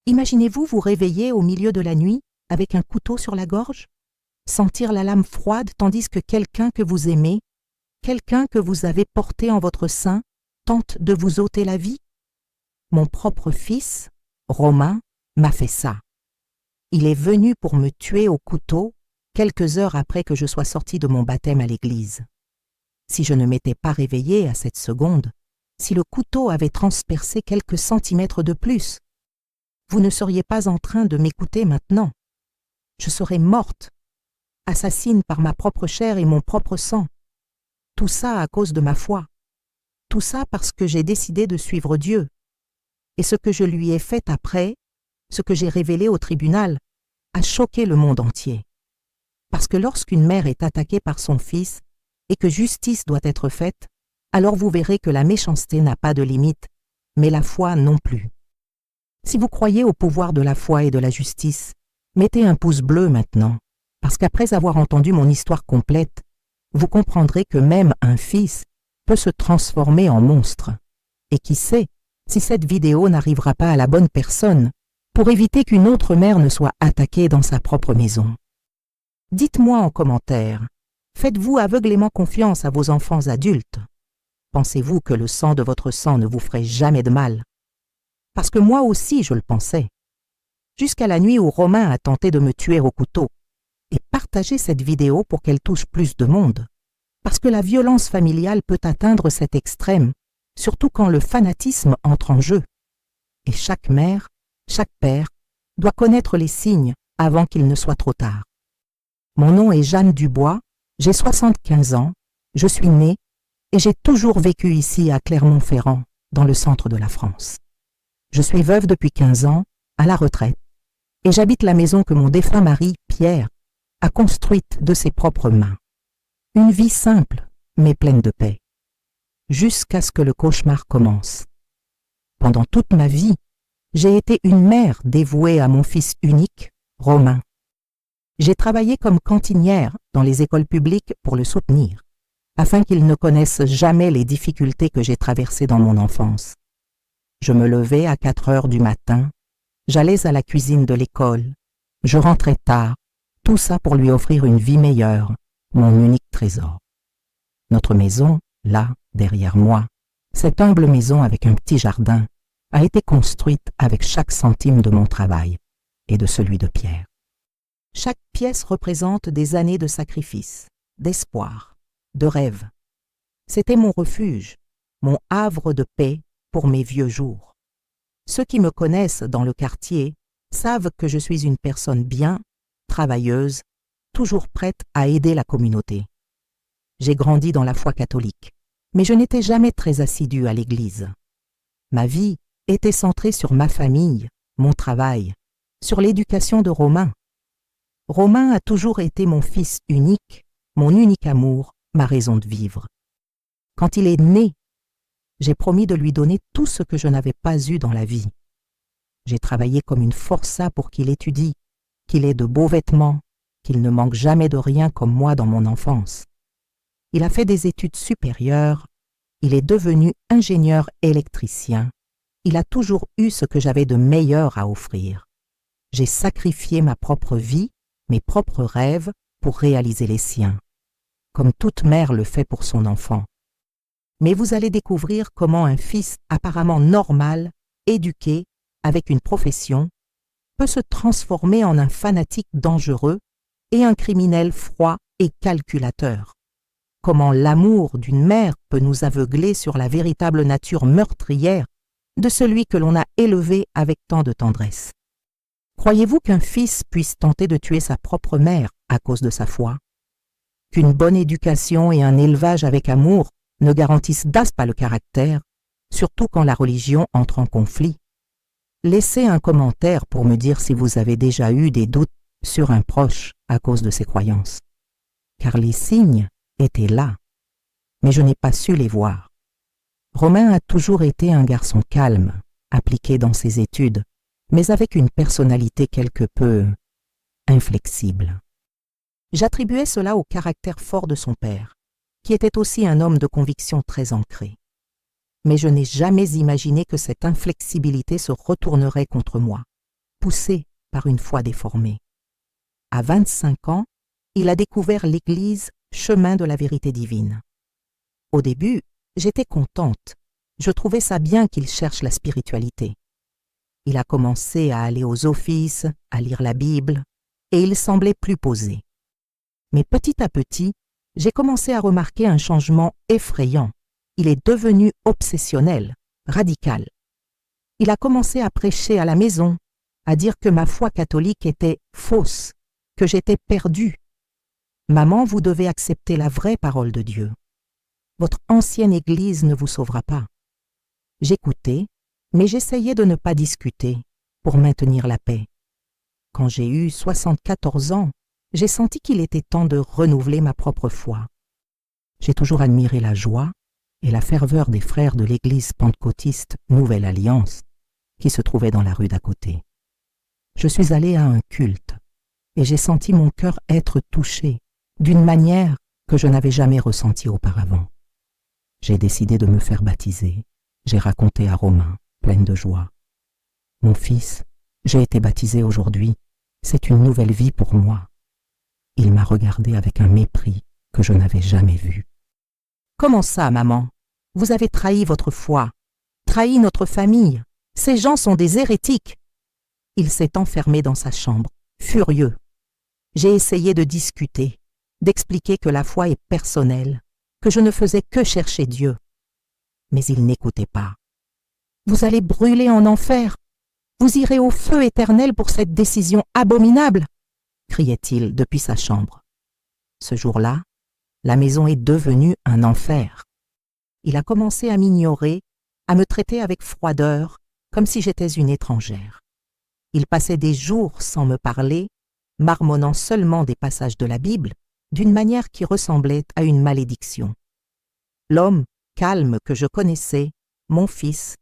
Imaginez-vous vous réveiller au milieu de la nuit avec un couteau sur la gorge, sentir la lame froide tandis que quelqu'un que vous aimez, quelqu'un que vous avez porté en votre sein, tente de vous ôter la vie? Mon propre fils, Romain, m'a fait ça. Il est venu pour me tuer au couteau quelques heures après que je sois sorti de mon baptême à l'église. Si je ne m'étais pas réveillée à cette seconde, si le couteau avait transpercé quelques centimètres de plus, vous ne seriez pas en train de m'écouter maintenant. Je serais morte, assassine par ma propre chair et mon propre sang. Tout ça à cause de ma foi. Tout ça parce que j'ai décidé de suivre Dieu. Et ce que je lui ai fait après, ce que j'ai révélé au tribunal, a choqué le monde entier. Parce que lorsqu'une mère est attaquée par son fils et que justice doit être faite, alors vous verrez que la méchanceté n'a pas de limite, mais la foi non plus. Si vous croyez au pouvoir de la foi et de la justice, mettez un pouce bleu maintenant, parce qu'après avoir entendu mon histoire complète, vous comprendrez que même un fils peut se transformer en monstre. Et qui sait si cette vidéo n'arrivera pas à la bonne personne pour éviter qu'une autre mère ne soit attaquée dans sa propre maison. Dites-moi en commentaire, faites-vous aveuglément confiance à vos enfants adultes? Pensez-vous que le sang de votre sang ne vous ferait jamais de mal? Parce que moi aussi je le pensais. Jusqu'à la nuit où Romain a tenté de me tuer au couteau. Et partagez cette vidéo pour qu'elle touche plus de monde. Parce que la violence familiale peut atteindre cet extrême, surtout quand le fanatisme entre en jeu. Et chaque mère, chaque père, doit connaître les signes avant qu'il ne soit trop tard. Mon nom est Jeanne Dubois, j'ai 75 ans, je suis née et j'ai toujours vécu ici à Clermont-Ferrand, dans le centre de la France. Je suis veuve depuis 15 ans, à la retraite, et j'habite la maison que mon défunt mari, Pierre, a construite de ses propres mains. Une vie simple, mais pleine de paix. Jusqu'à ce que le cauchemar commence. Pendant toute ma vie, j'ai été une mère dévouée à mon fils unique, Romain. J'ai travaillé comme cantinière dans les écoles publiques pour le soutenir, afin qu'il ne connaisse jamais les difficultés que j'ai traversées dans mon enfance. Je me levais à 4 heures du matin, j'allais à la cuisine de l'école, je rentrais tard, tout ça pour lui offrir une vie meilleure, mon unique trésor. Notre maison, là, derrière moi, cette humble maison avec un petit jardin, a été construite avec chaque centime de mon travail et de celui de Pierre. Chaque pièce représente des années de sacrifice, d'espoir, de rêve. C'était mon refuge, mon havre de paix pour mes vieux jours. Ceux qui me connaissent dans le quartier savent que je suis une personne bien, travailleuse, toujours prête à aider la communauté. J'ai grandi dans la foi catholique, mais je n'étais jamais très assidue à l'église. Ma vie était centrée sur ma famille, mon travail, sur l'éducation de Romain. Romain a toujours été mon fils unique, mon unique amour, ma raison de vivre. Quand il est né, j'ai promis de lui donner tout ce que je n'avais pas eu dans la vie. J'ai travaillé comme une forçat pour qu'il étudie, qu'il ait de beaux vêtements, qu'il ne manque jamais de rien comme moi dans mon enfance. Il a fait des études supérieures, il est devenu ingénieur électricien. Il a toujours eu ce que j'avais de meilleur à offrir. J'ai sacrifié ma propre vie, mes propres rêves pour réaliser les siens, comme toute mère le fait pour son enfant. Mais vous allez découvrir comment un fils apparemment normal, éduqué, avec une profession, peut se transformer en un fanatique dangereux et un criminel froid et calculateur. Comment l'amour d'une mère peut nous aveugler sur la véritable nature meurtrière de celui que l'on a élevé avec tant de tendresse. Croyez-vous qu'un fils puisse tenter de tuer sa propre mère à cause de sa foi? Qu'une bonne éducation et un élevage avec amour ne garantissent pas le caractère, surtout quand la religion entre en conflit? Laissez un commentaire pour me dire si vous avez déjà eu des doutes sur un proche à cause de ses croyances. Car les signes étaient là, mais je n'ai pas su les voir. Romain a toujours été un garçon calme, appliqué dans ses études, mais avec une personnalité quelque peu inflexible. J'attribuais cela au caractère fort de son père, qui était aussi un homme de conviction très ancré. Mais je n'ai jamais imaginé que cette inflexibilité se retournerait contre moi, poussé par une foi déformée. À 25 ans, il a découvert l'Église chemin de la vérité divine. Au début, j'étais contente. Je trouvais ça bien qu'il cherche la spiritualité. Il a commencé à aller aux offices, à lire la Bible, et il semblait plus posé. Mais petit à petit, j'ai commencé à remarquer un changement effrayant. Il est devenu obsessionnel, radical. Il a commencé à prêcher à la maison, à dire que ma foi catholique était fausse, que j'étais perdue. Maman, vous devez accepter la vraie parole de Dieu. Votre ancienne Église ne vous sauvera pas. J'écoutais, mais j'essayais de ne pas discuter pour maintenir la paix. Quand j'ai eu 74 ans, j'ai senti qu'il était temps de renouveler ma propre foi. J'ai toujours admiré la joie et la ferveur des frères de l'Église pentecôtiste Nouvelle Alliance qui se trouvait dans la rue d'à côté. Je suis allé à un culte et j'ai senti mon cœur être touché d'une manière que je n'avais jamais ressentie auparavant. J'ai décidé de me faire baptiser. J'ai raconté à Romain, pleine de joie. « Mon fils, j'ai été baptisé aujourd'hui. C'est une nouvelle vie pour moi. » Il m'a regardé avec un mépris que je n'avais jamais vu. « Comment ça, maman? Vous avez trahi votre foi, trahi notre famille. Ces gens sont des hérétiques. » Il s'est enfermé dans sa chambre, furieux. J'ai essayé de discuter, d'expliquer que la foi est personnelle, que je ne faisais que chercher Dieu. Mais il n'écoutait pas. « Vous allez brûler en enfer. Vous irez au feu éternel pour cette décision abominable !» criait-il depuis sa chambre. Ce jour-là, la maison est devenue un enfer. Il a commencé à m'ignorer, à me traiter avec froideur, comme si j'étais une étrangère. Il passait des jours sans me parler, marmonnant seulement des passages de la Bible, d'une manière qui ressemblait à une malédiction. L'homme calme que je connaissais, mon fils,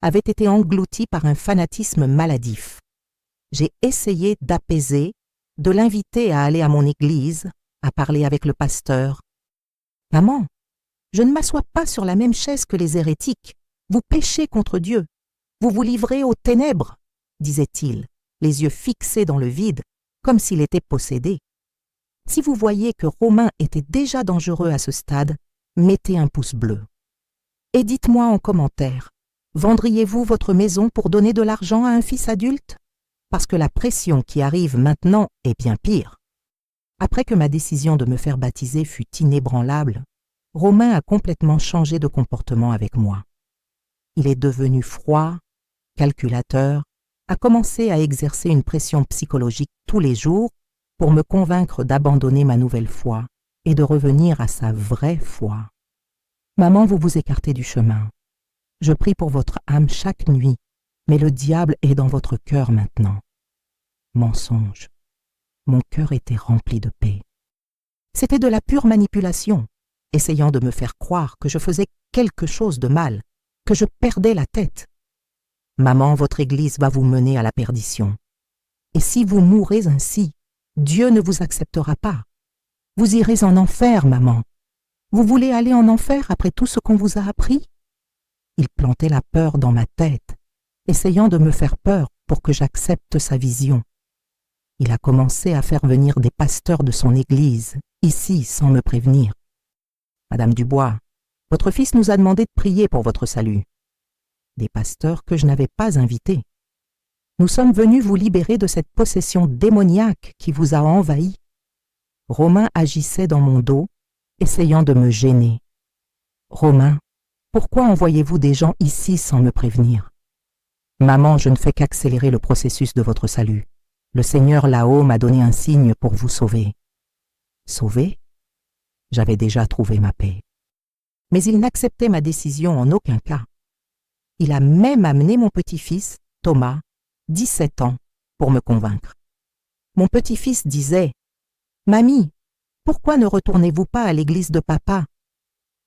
avait été englouti par un fanatisme maladif. J'ai essayé d'apaiser, de l'inviter à aller à mon église, à parler avec le pasteur. « Maman, je ne m'assois pas sur la même chaise que les hérétiques. Vous péchez contre Dieu. Vous vous livrez aux ténèbres, » disait-il, les yeux fixés dans le vide, comme s'il était possédé. Si vous voyez que Romain était déjà dangereux à ce stade, mettez un pouce bleu. Et dites-moi en commentaire, vendriez-vous votre maison pour donner de l'argent à un fils adulte? Parce que la pression qui arrive maintenant est bien pire. Après que ma décision de me faire baptiser fut inébranlable, Romain a complètement changé de comportement avec moi. Il est devenu froid, calculateur, a commencé à exercer une pression psychologique tous les jours pour me convaincre d'abandonner ma nouvelle foi et de revenir à sa vraie foi. Maman, vous vous écartez du chemin. Je prie pour votre âme chaque nuit, mais le diable est dans votre cœur maintenant. Mensonge. Mon cœur était rempli de paix. C'était de la pure manipulation, essayant de me faire croire que je faisais quelque chose de mal, que je perdais la tête. Maman, votre Église va vous mener à la perdition. Et si vous mourrez ainsi, Dieu ne vous acceptera pas. Vous irez en enfer, maman. Vous voulez aller en enfer après tout ce qu'on vous a appris? Il plantait la peur dans ma tête, essayant de me faire peur pour que j'accepte sa vision. Il a commencé à faire venir des pasteurs de son église, ici, sans me prévenir. « Madame Dubois, votre fils nous a demandé de prier pour votre salut. » Des pasteurs que je n'avais pas invités. « Nous sommes venus vous libérer de cette possession démoniaque qui vous a envahi. » Romain agissait dans mon dos, essayant de me gêner. « Romain, pourquoi envoyez-vous des gens ici sans me prévenir? » « Maman, je ne fais qu'accélérer le processus de votre salut. Le Seigneur là-haut m'a donné un signe pour vous sauver. » Sauver? J'avais déjà trouvé ma paix. Mais il n'acceptait ma décision en aucun cas. Il a même amené mon petit-fils, Thomas, 17 ans, pour me convaincre. Mon petit-fils disait « Mamie, pourquoi ne retournez-vous pas à l'église de papa?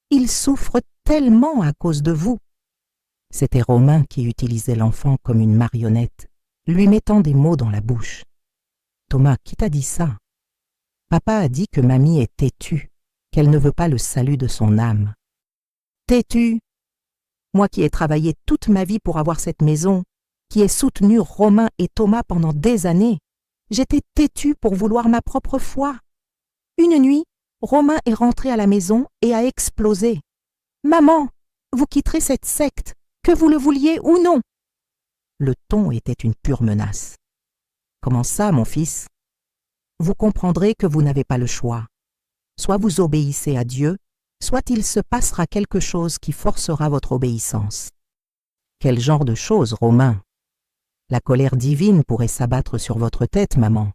Il souffre tellement à cause de vous. » C'était Romain qui utilisait l'enfant comme une marionnette, lui mettant des mots dans la bouche. « Thomas, qui t'a dit ça? Papa a dit que mamie est têtue, qu'elle ne veut pas le salut de son âme. » Têtue? Moi qui ai travaillé toute ma vie pour avoir cette maison, qui ai soutenu Romain et Thomas pendant des années. J'étais têtue pour vouloir ma propre foi. Une nuit, Romain est rentré à la maison et a explosé. « Maman, vous quitterez cette secte, que vous le vouliez ou non !» Le ton était une pure menace. « Comment ça, mon fils ? Vous comprendrez que vous n'avez pas le choix. Soit vous obéissez à Dieu, soit il se passera quelque chose qui forcera votre obéissance. » Quel genre de chose, Romain ? La colère divine pourrait s'abattre sur votre tête, maman.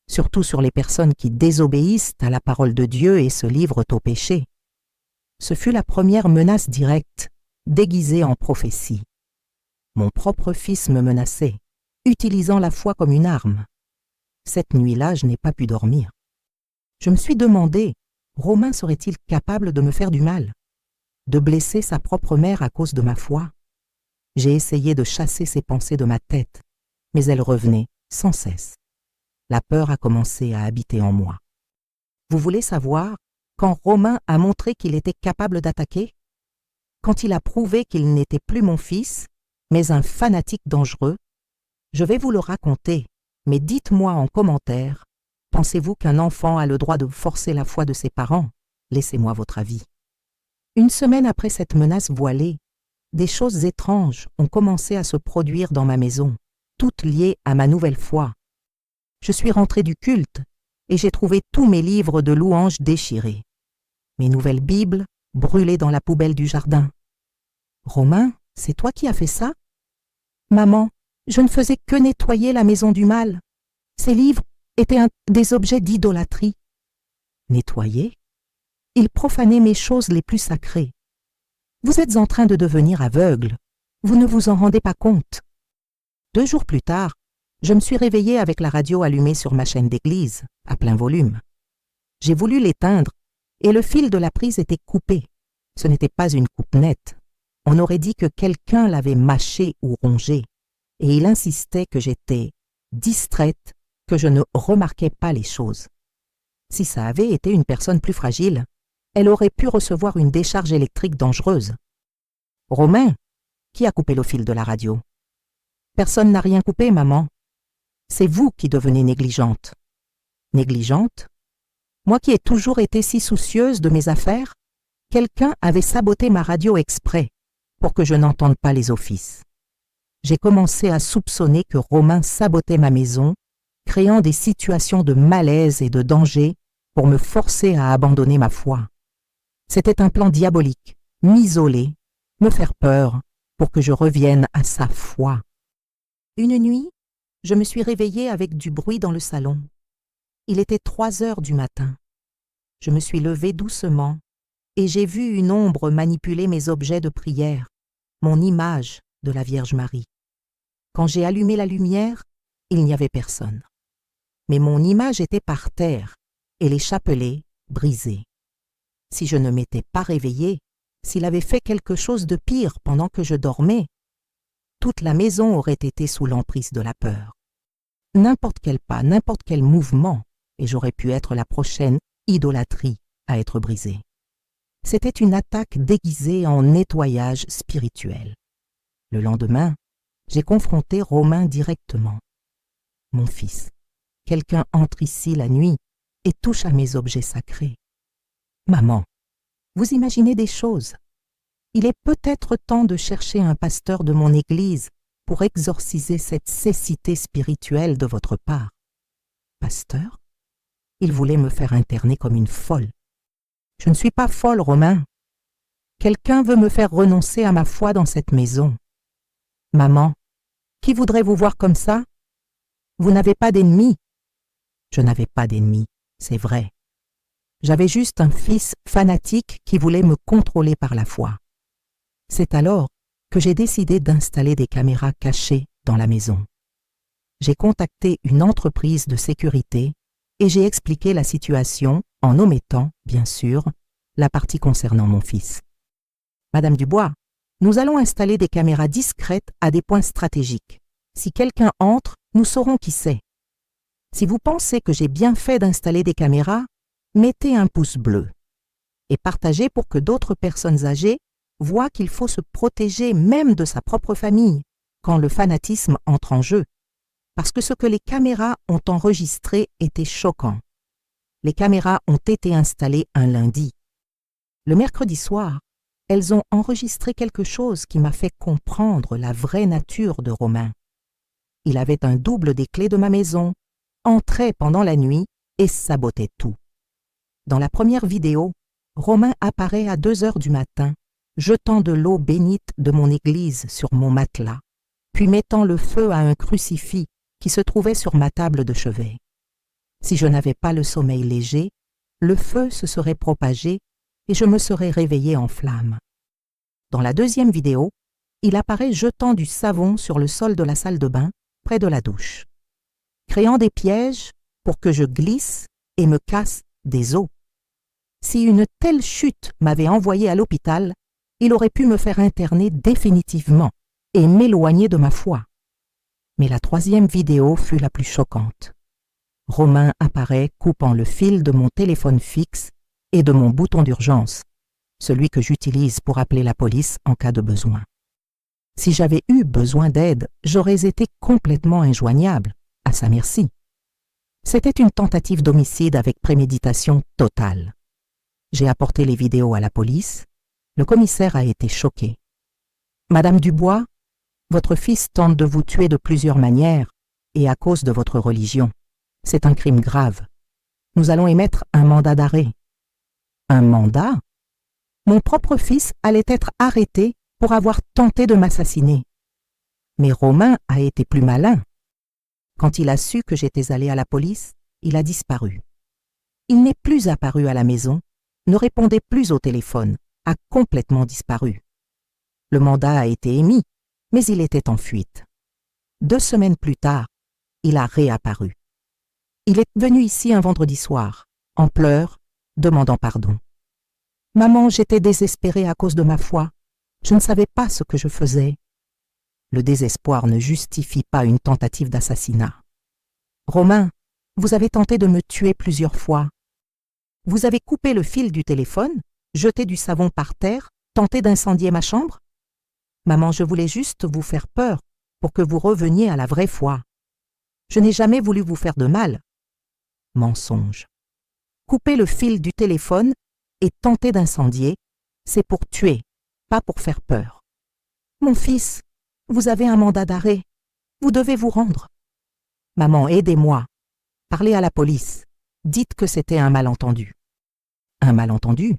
Surtout sur les personnes qui désobéissent à la parole de Dieu et se livrent au péché. Ce fut la première menace directe, déguisée en prophétie. Mon propre fils me menaçait, utilisant la foi comme une arme. Cette nuit-là, je n'ai pas pu dormir. Je me suis demandé, Romain serait-il capable de me faire du mal, de blesser sa propre mère à cause de ma foi ? J'ai essayé de chasser ces pensées de ma tête, mais elles revenaient sans cesse. La peur a commencé à habiter en moi. Vous voulez savoir quand Romain a montré qu'il était capable d'attaquer ? Quand il a prouvé qu'il n'était plus mon fils, mais un fanatique dangereux? Je vais vous le raconter, mais dites-moi en commentaire, pensez-vous qu'un enfant a le droit de forcer la foi de ses parents ? Laissez-moi votre avis. Une semaine après cette menace voilée, des choses étranges ont commencé à se produire dans ma maison, toutes liées à ma nouvelle foi. Je suis rentré du culte et j'ai trouvé tous mes livres de louanges déchirés. Mes nouvelles Bibles brûlées dans la poubelle du jardin. Romain, c'est toi qui as fait ça ? Maman, je ne faisais que nettoyer la maison du mal. Ces livres étaient des objets d'idolâtrie. Nettoyer ? Ils profanaient mes choses les plus sacrées. Vous êtes en train de devenir aveugle. Vous ne vous en rendez pas compte. 2 jours plus tard, je me suis réveillée avec la radio allumée sur ma chaîne d'église, à plein volume. J'ai voulu l'éteindre et le fil de la prise était coupé. Ce n'était pas une coupe nette. On aurait dit que quelqu'un l'avait mâché ou rongé. Et il insistait que j'étais distraite, que je ne remarquais pas les choses. Si ça avait été une personne plus fragile, elle aurait pu recevoir une décharge électrique dangereuse. Romain, qui a coupé le fil de la radio ? Personne n'a rien coupé, maman. C'est vous qui devenez négligente. Négligente ? Moi qui ai toujours été si soucieuse de mes affaires, quelqu'un avait saboté ma radio exprès pour que je n'entende pas les offices. J'ai commencé à soupçonner que Romain sabotait ma maison, créant des situations de malaise et de danger pour me forcer à abandonner ma foi. C'était un plan diabolique, m'isoler, me faire peur, pour que je revienne à sa foi. Une nuit, je me suis réveillée avec du bruit dans le salon. Il était 3 heures du matin. Je me suis levée doucement et j'ai vu une ombre manipuler mes objets de prière, mon image de la Vierge Marie. Quand j'ai allumé la lumière, il n'y avait personne. Mais mon image était par terre et les chapelets brisés. Si je ne m'étais pas réveillée, s'il avait fait quelque chose de pire pendant que je dormais, toute la maison aurait été sous l'emprise de la peur. N'importe quel pas, n'importe quel mouvement, et j'aurais pu être la prochaine idolâtrie à être brisée. C'était une attaque déguisée en nettoyage spirituel. Le lendemain, j'ai confronté Romain directement. « Mon fils, quelqu'un entre ici la nuit et touche à mes objets sacrés. Maman, vous imaginez des choses. Il est peut-être temps de chercher un pasteur de mon église pour exorciser cette cécité spirituelle de votre part. » Pasteur ? Il voulait me faire interner comme une folle. Je ne suis pas folle, Romain. Quelqu'un veut me faire renoncer à ma foi dans cette maison. Maman, qui voudrait vous voir comme ça? Vous n'avez pas d'ennemis. Je n'avais pas d'ennemis, c'est vrai. J'avais juste un fils fanatique qui voulait me contrôler par la foi. C'est alors que j'ai décidé d'installer des caméras cachées dans la maison. J'ai contacté une entreprise de sécurité et j'ai expliqué la situation en omettant, bien sûr, la partie concernant mon fils. Madame Dubois, nous allons installer des caméras discrètes à des points stratégiques. Si quelqu'un entre, nous saurons qui c'est. Si vous pensez que j'ai bien fait d'installer des caméras, mettez un pouce bleu et partagez pour que d'autres personnes âgées voient qu'il faut se protéger même de sa propre famille, quand le fanatisme entre en jeu, parce que ce que les caméras ont enregistré était choquant. Les caméras ont été installées un lundi. Le mercredi soir, elles ont enregistré quelque chose qui m'a fait comprendre la vraie nature de Romain. Il avait un double des clés de ma maison, entrait pendant la nuit et sabotait tout. Dans la première vidéo, Romain apparaît à 2 heures du matin, jetant de l'eau bénite de mon église sur mon matelas, puis mettant le feu à un crucifix qui se trouvait sur ma table de chevet. Si je n'avais pas le sommeil léger, le feu se serait propagé et je me serais réveillée en flammes. Dans la deuxième vidéo, il apparaît jetant du savon sur le sol de la salle de bain, près de la douche, créant des pièges pour que je glisse et me casse des os. Si une telle chute m'avait envoyé à l'hôpital, il aurait pu me faire interner définitivement et m'éloigner de ma foi. Mais la troisième vidéo fut la plus choquante. Romain apparaît coupant le fil de mon téléphone fixe et de mon bouton d'urgence, celui que j'utilise pour appeler la police en cas de besoin. Si j'avais eu besoin d'aide, j'aurais été complètement injoignable, à sa merci. C'était une tentative d'homicide avec préméditation totale. J'ai apporté les vidéos à la police. Le commissaire a été choqué. « Madame Dubois, votre fils tente de vous tuer de plusieurs manières et à cause de votre religion. C'est un crime grave. Nous allons émettre un mandat d'arrêt. » Un mandat? Mon propre fils allait être arrêté pour avoir tenté de m'assassiner. Mais Romain a été plus malin. Quand il a su que j'étais allée à la police, il a disparu. Il n'est plus apparu à la maison, ne répondait plus au téléphone, a complètement disparu. Le mandat a été émis, mais il était en fuite. 2 semaines plus tard, il a réapparu. Il est venu ici un vendredi soir, en pleurs, demandant pardon. « Maman, j'étais désespérée à cause de ma foi. Je ne savais pas ce que je faisais. » Le désespoir ne justifie pas une tentative d'assassinat. « Romain, vous avez tenté de me tuer plusieurs fois. Vous avez coupé le fil du téléphone, jeté du savon par terre, tenté d'incendier ma chambre? Maman, je voulais juste vous faire peur pour que vous reveniez à la vraie foi. Je n'ai jamais voulu vous faire de mal. » Mensonge. Couper le fil du téléphone et tenter d'incendier, c'est pour tuer, pas pour faire peur. « Mon fils, vous avez un mandat d'arrêt. Vous devez vous rendre. »« Maman, aidez-moi. Parlez à la police. Dites que c'était un malentendu. » Un malentendu?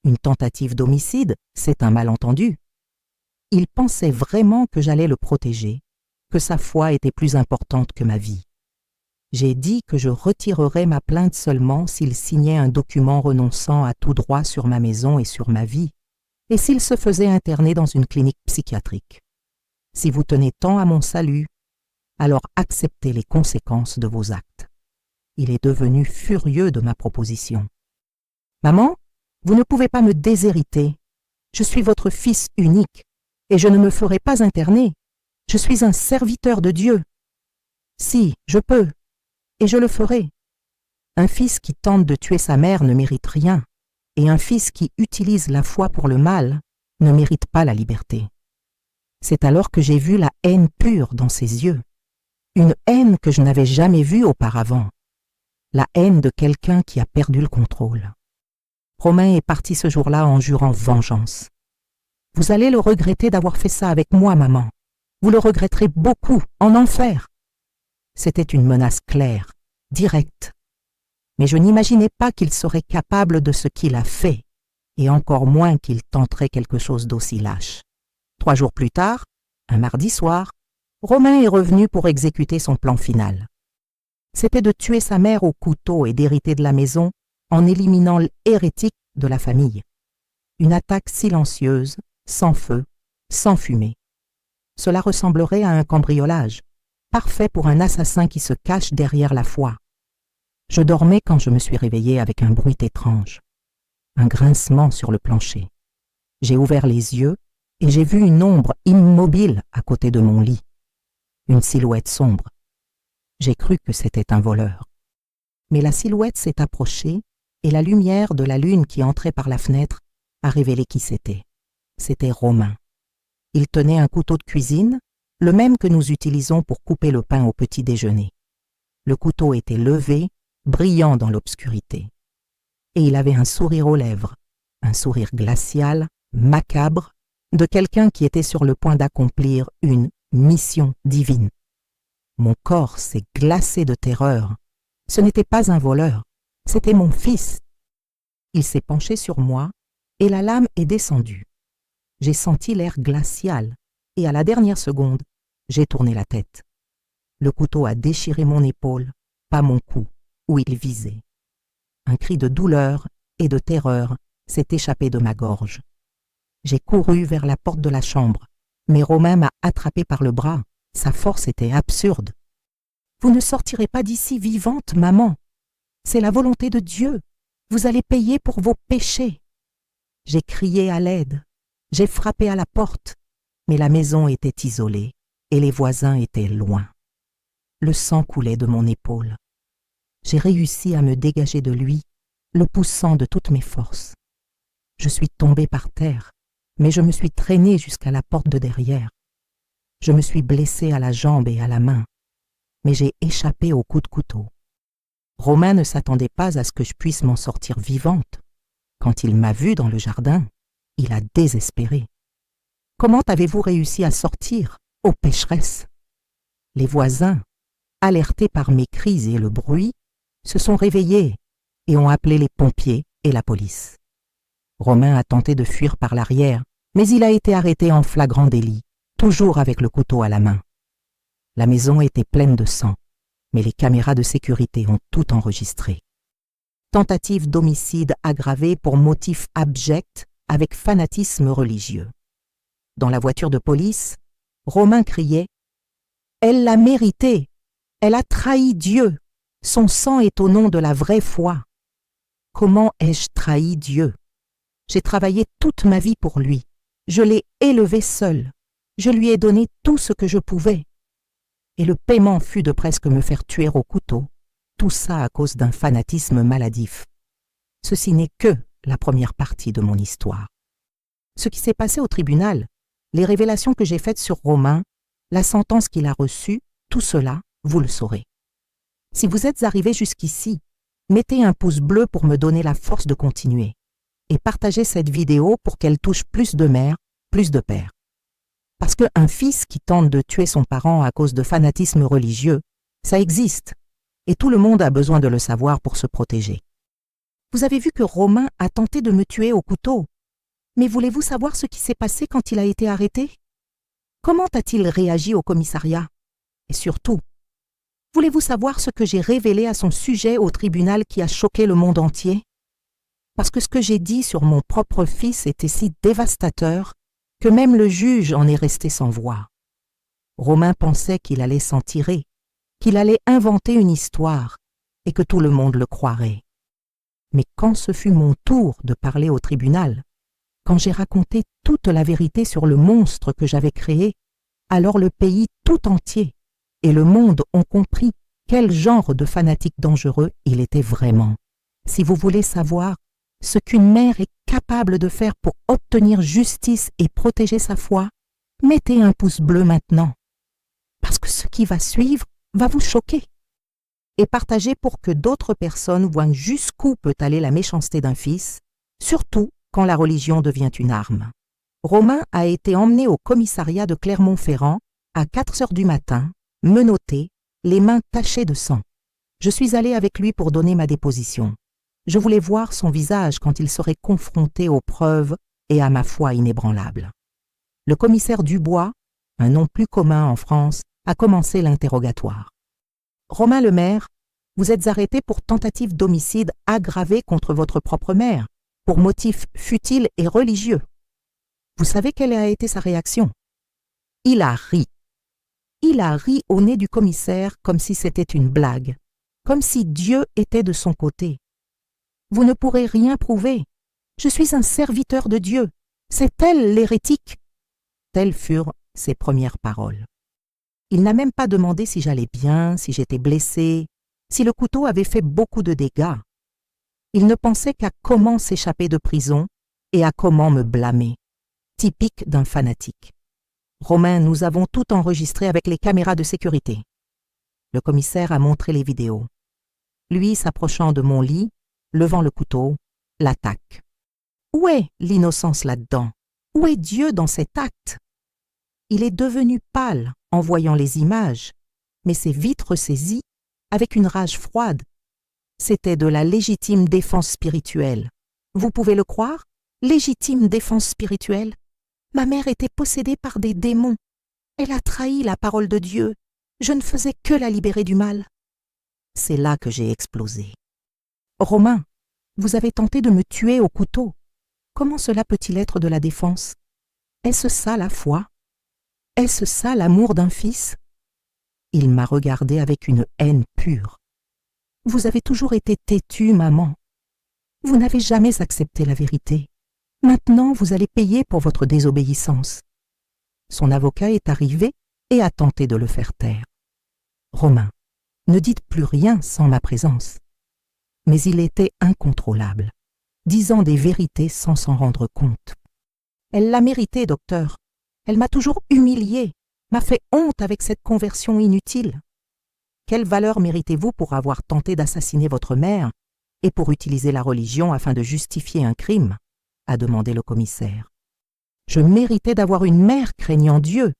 Une tentative d'homicide, c'est un malentendu. Il pensait vraiment que j'allais le protéger, que sa foi était plus importante que ma vie. J'ai dit que je retirerais ma plainte seulement s'il signait un document renonçant à tout droit sur ma maison et sur ma vie, et s'il se faisait interner dans une clinique psychiatrique. Si vous tenez tant à mon salut, alors acceptez les conséquences de vos actes. Il est devenu furieux de ma proposition. « Maman, vous ne pouvez pas me déshériter. Je suis votre fils unique, et je ne me ferai pas interner. Je suis un serviteur de Dieu. Si, je peux, et je le ferai. Un fils qui tente de tuer sa mère ne mérite rien, et un fils qui utilise la foi pour le mal ne mérite pas la liberté. » C'est alors que j'ai vu la haine pure dans ses yeux, une haine que je n'avais jamais vue auparavant, la haine de quelqu'un qui a perdu le contrôle. Romain est parti ce jour-là en jurant vengeance. « Vous allez le regretter d'avoir fait ça avec moi, maman. Vous le regretterez beaucoup, en enfer. » C'était une menace claire, directe. Mais je n'imaginais pas qu'il serait capable de ce qu'il a fait, et encore moins qu'il tenterait quelque chose d'aussi lâche. 3 jours plus tard, un mardi soir, Romain est revenu pour exécuter son plan final. C'était de tuer sa mère au couteau et d'hériter de la maison en éliminant l'hérétique de la famille. Une attaque silencieuse, sans feu, sans fumée. Cela ressemblerait à un cambriolage, parfait pour un assassin qui se cache derrière la foi. Je dormais quand je me suis réveillée avec un bruit étrange, un grincement sur le plancher. J'ai ouvert les yeux et j'ai vu une ombre immobile à côté de mon lit, une silhouette sombre. J'ai cru que c'était un voleur. Mais la silhouette s'est approchée et la lumière de la lune qui entrait par la fenêtre a révélé qui c'était. C'était Romain. Il tenait un couteau de cuisine, le même que nous utilisons pour couper le pain au petit déjeuner. Le couteau était levé, brillant dans l'obscurité. Et il avait un sourire aux lèvres, un sourire glacial, macabre, de quelqu'un qui était sur le point d'accomplir une mission divine. Mon corps s'est glacé de terreur. Ce n'était pas un voleur, c'était mon fils. Il s'est penché sur moi et la lame est descendue. J'ai senti l'air glacial et à la dernière seconde, j'ai tourné la tête. Le couteau a déchiré mon épaule, pas mon cou, où il visait. Un cri de douleur et de terreur s'est échappé de ma gorge. J'ai couru vers la porte de la chambre, mais Romain m'a attrapé par le bras. Sa force était absurde. « Vous ne sortirez pas d'ici vivante, maman. C'est la volonté de Dieu. Vous allez payer pour vos péchés. » J'ai crié à l'aide. J'ai frappé à la porte, mais la maison était isolée et les voisins étaient loin. Le sang coulait de mon épaule. J'ai réussi à me dégager de lui, le poussant de toutes mes forces. Je suis tombée par terre, mais je me suis traînée jusqu'à la porte de derrière. Je me suis blessée à la jambe et à la main, mais j'ai échappé au coup de couteau. Romain ne s'attendait pas à ce que je puisse m'en sortir vivante. Quand il m'a vue dans le jardin, il a désespéré. « Comment avez-vous réussi à sortir, ô pécheresse ?» Les voisins, alertés par mes cris et le bruit, se sont réveillés et ont appelé les pompiers et la police. Romain a tenté de fuir par l'arrière, mais il a été arrêté en flagrant délit, toujours avec le couteau à la main. La maison était pleine de sang, mais les caméras de sécurité ont tout enregistré. Tentative d'homicide aggravée pour motif abject avec fanatisme religieux. Dans la voiture de police, Romain criait « Elle l'a mérité, elle a trahi Dieu, son sang est au nom de la vraie foi. » Comment ai-je trahi Dieu? J'ai travaillé toute ma vie pour lui, je l'ai élevé seul, je lui ai donné tout ce que je pouvais. Et le paiement fut de presque me faire tuer au couteau, tout ça à cause d'un fanatisme maladif. Ceci n'est que la première partie de mon histoire. Ce qui s'est passé au tribunal, les révélations que j'ai faites sur Romain, la sentence qu'il a reçue, tout cela, vous le saurez. Si vous êtes arrivé jusqu'ici, mettez un pouce bleu pour me donner la force de continuer et partagez cette vidéo pour qu'elle touche plus de mères, plus de pères. Parce qu'un fils qui tente de tuer son parent à cause de fanatisme religieux, ça existe et tout le monde a besoin de le savoir pour se protéger. Vous avez vu que Romain a tenté de me tuer au couteau. Mais voulez-vous savoir ce qui s'est passé quand il a été arrêté? Comment a-t-il réagi au commissariat? Et surtout, voulez-vous savoir ce que j'ai révélé à son sujet au tribunal qui a choqué le monde entier? Parce que ce que j'ai dit sur mon propre fils était si dévastateur que même le juge en est resté sans voix. Romain pensait qu'il allait s'en tirer, qu'il allait inventer une histoire et que tout le monde le croirait. Mais quand ce fut mon tour de parler au tribunal, quand j'ai raconté toute la vérité sur le monstre que j'avais créé, alors le pays tout entier et le monde ont compris quel genre de fanatique dangereux il était vraiment. Si vous voulez savoir ce qu'une mère est capable de faire pour obtenir justice et protéger sa foi, mettez un pouce bleu maintenant, parce que ce qui va suivre va vous choquer. Et partagez pour que d'autres personnes voient jusqu'où peut aller la méchanceté d'un fils, surtout quand la religion devient une arme. Romain a été emmené au commissariat de Clermont-Ferrand à 4 heures du matin, menotté, les mains tachées de sang. Je suis allée avec lui pour donner ma déposition. Je voulais voir son visage quand il serait confronté aux preuves et à ma foi inébranlable. Le commissaire Dubois, un nom plus commun en France, a commencé l'interrogatoire. Romain le maire, vous êtes arrêté pour tentative d'homicide aggravé contre votre propre mère, pour motif futile et religieux. Vous savez quelle a été sa réaction? Il a ri. Il a ri au nez du commissaire comme si c'était une blague, comme si Dieu était de son côté. Vous ne pourrez rien prouver. Je suis un serviteur de Dieu. C'est elle l'hérétique. Telles furent ses premières paroles. Il n'a même pas demandé si j'allais bien, si j'étais blessée, si le couteau avait fait beaucoup de dégâts. Il ne pensait qu'à comment s'échapper de prison et à comment me blâmer, typique d'un fanatique. Romain, nous avons tout enregistré avec les caméras de sécurité. Le commissaire a montré les vidéos. Lui s'approchant de mon lit, levant le couteau, l'attaque. Où est l'innocence là-dedans? Où est Dieu dans cet acte? Il est devenu pâle en voyant les images, mais s'est vite ressaisi avec une rage froide. C'était de la légitime défense spirituelle. Vous pouvez le croire? Légitime défense spirituelle? Ma mère était possédée par des démons. Elle a trahi la parole de Dieu. Je ne faisais que la libérer du mal. C'est là que j'ai explosé. Romain, vous avez tenté de me tuer au couteau. Comment cela peut-il être de la défense? Est-ce ça la foi? Est-ce ça l'amour d'un fils? Il m'a regardé avec une haine pure. Vous avez toujours été têtue, maman. Vous n'avez jamais accepté la vérité. Maintenant, vous allez payer pour votre désobéissance. Son avocat est arrivé et a tenté de le faire taire. Romain, ne dites plus rien sans ma présence. Mais il était incontrôlable, disant des vérités sans s'en rendre compte. Elle l'a mérité, docteur. Elle m'a toujours humiliée, m'a fait honte avec cette conversion inutile. Quelle valeur méritez-vous pour avoir tenté d'assassiner votre mère et pour utiliser la religion afin de justifier un crime? A demandé le commissaire. Je méritais d'avoir une mère craignant Dieu.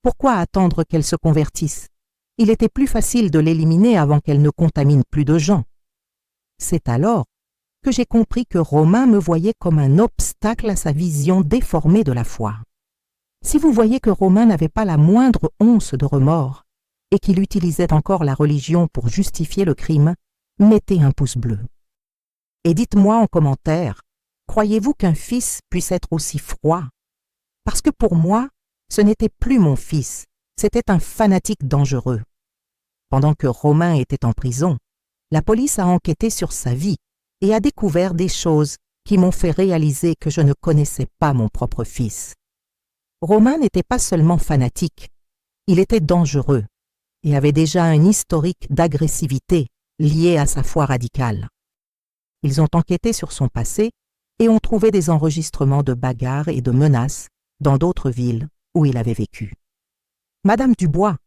Pourquoi attendre qu'elle se convertisse? Il était plus facile de l'éliminer avant qu'elle ne contamine plus de gens. C'est alors que j'ai compris que Romain me voyait comme un obstacle à sa vision déformée de la foi. Si vous voyez que Romain n'avait pas la moindre once de remords et qu'il utilisait encore la religion pour justifier le crime, mettez un pouce bleu. Et dites-moi en commentaire, croyez-vous qu'un fils puisse être aussi froid? Parce que pour moi, ce n'était plus mon fils, c'était un fanatique dangereux. Pendant que Romain était en prison, la police a enquêté sur sa vie et a découvert des choses qui m'ont fait réaliser que je ne connaissais pas mon propre fils. Romain n'était pas seulement fanatique, il était dangereux et avait déjà un historique d'agressivité lié à sa foi radicale. Ils ont enquêté sur son passé et ont trouvé des enregistrements de bagarres et de menaces dans d'autres villes où il avait vécu. Madame Dubois,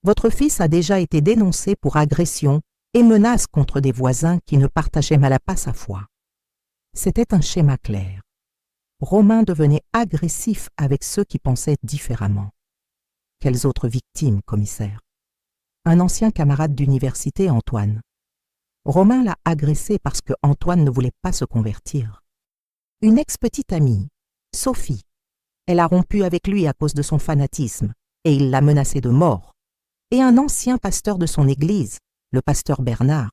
votre fils a déjà été dénoncé pour agression et menaces contre des voisins qui ne partageaient pas sa foi. C'était un schéma clair. Romain devenait agressif avec ceux qui pensaient différemment. Quelles autres victimes, commissaire? Un ancien camarade d'université, Antoine. Romain l'a agressé parce que Antoine ne voulait pas se convertir. Une ex-petite amie, Sophie. Elle a rompu avec lui à cause de son fanatisme et il l'a menacée de mort. Et un ancien pasteur de son église, le pasteur Bernard.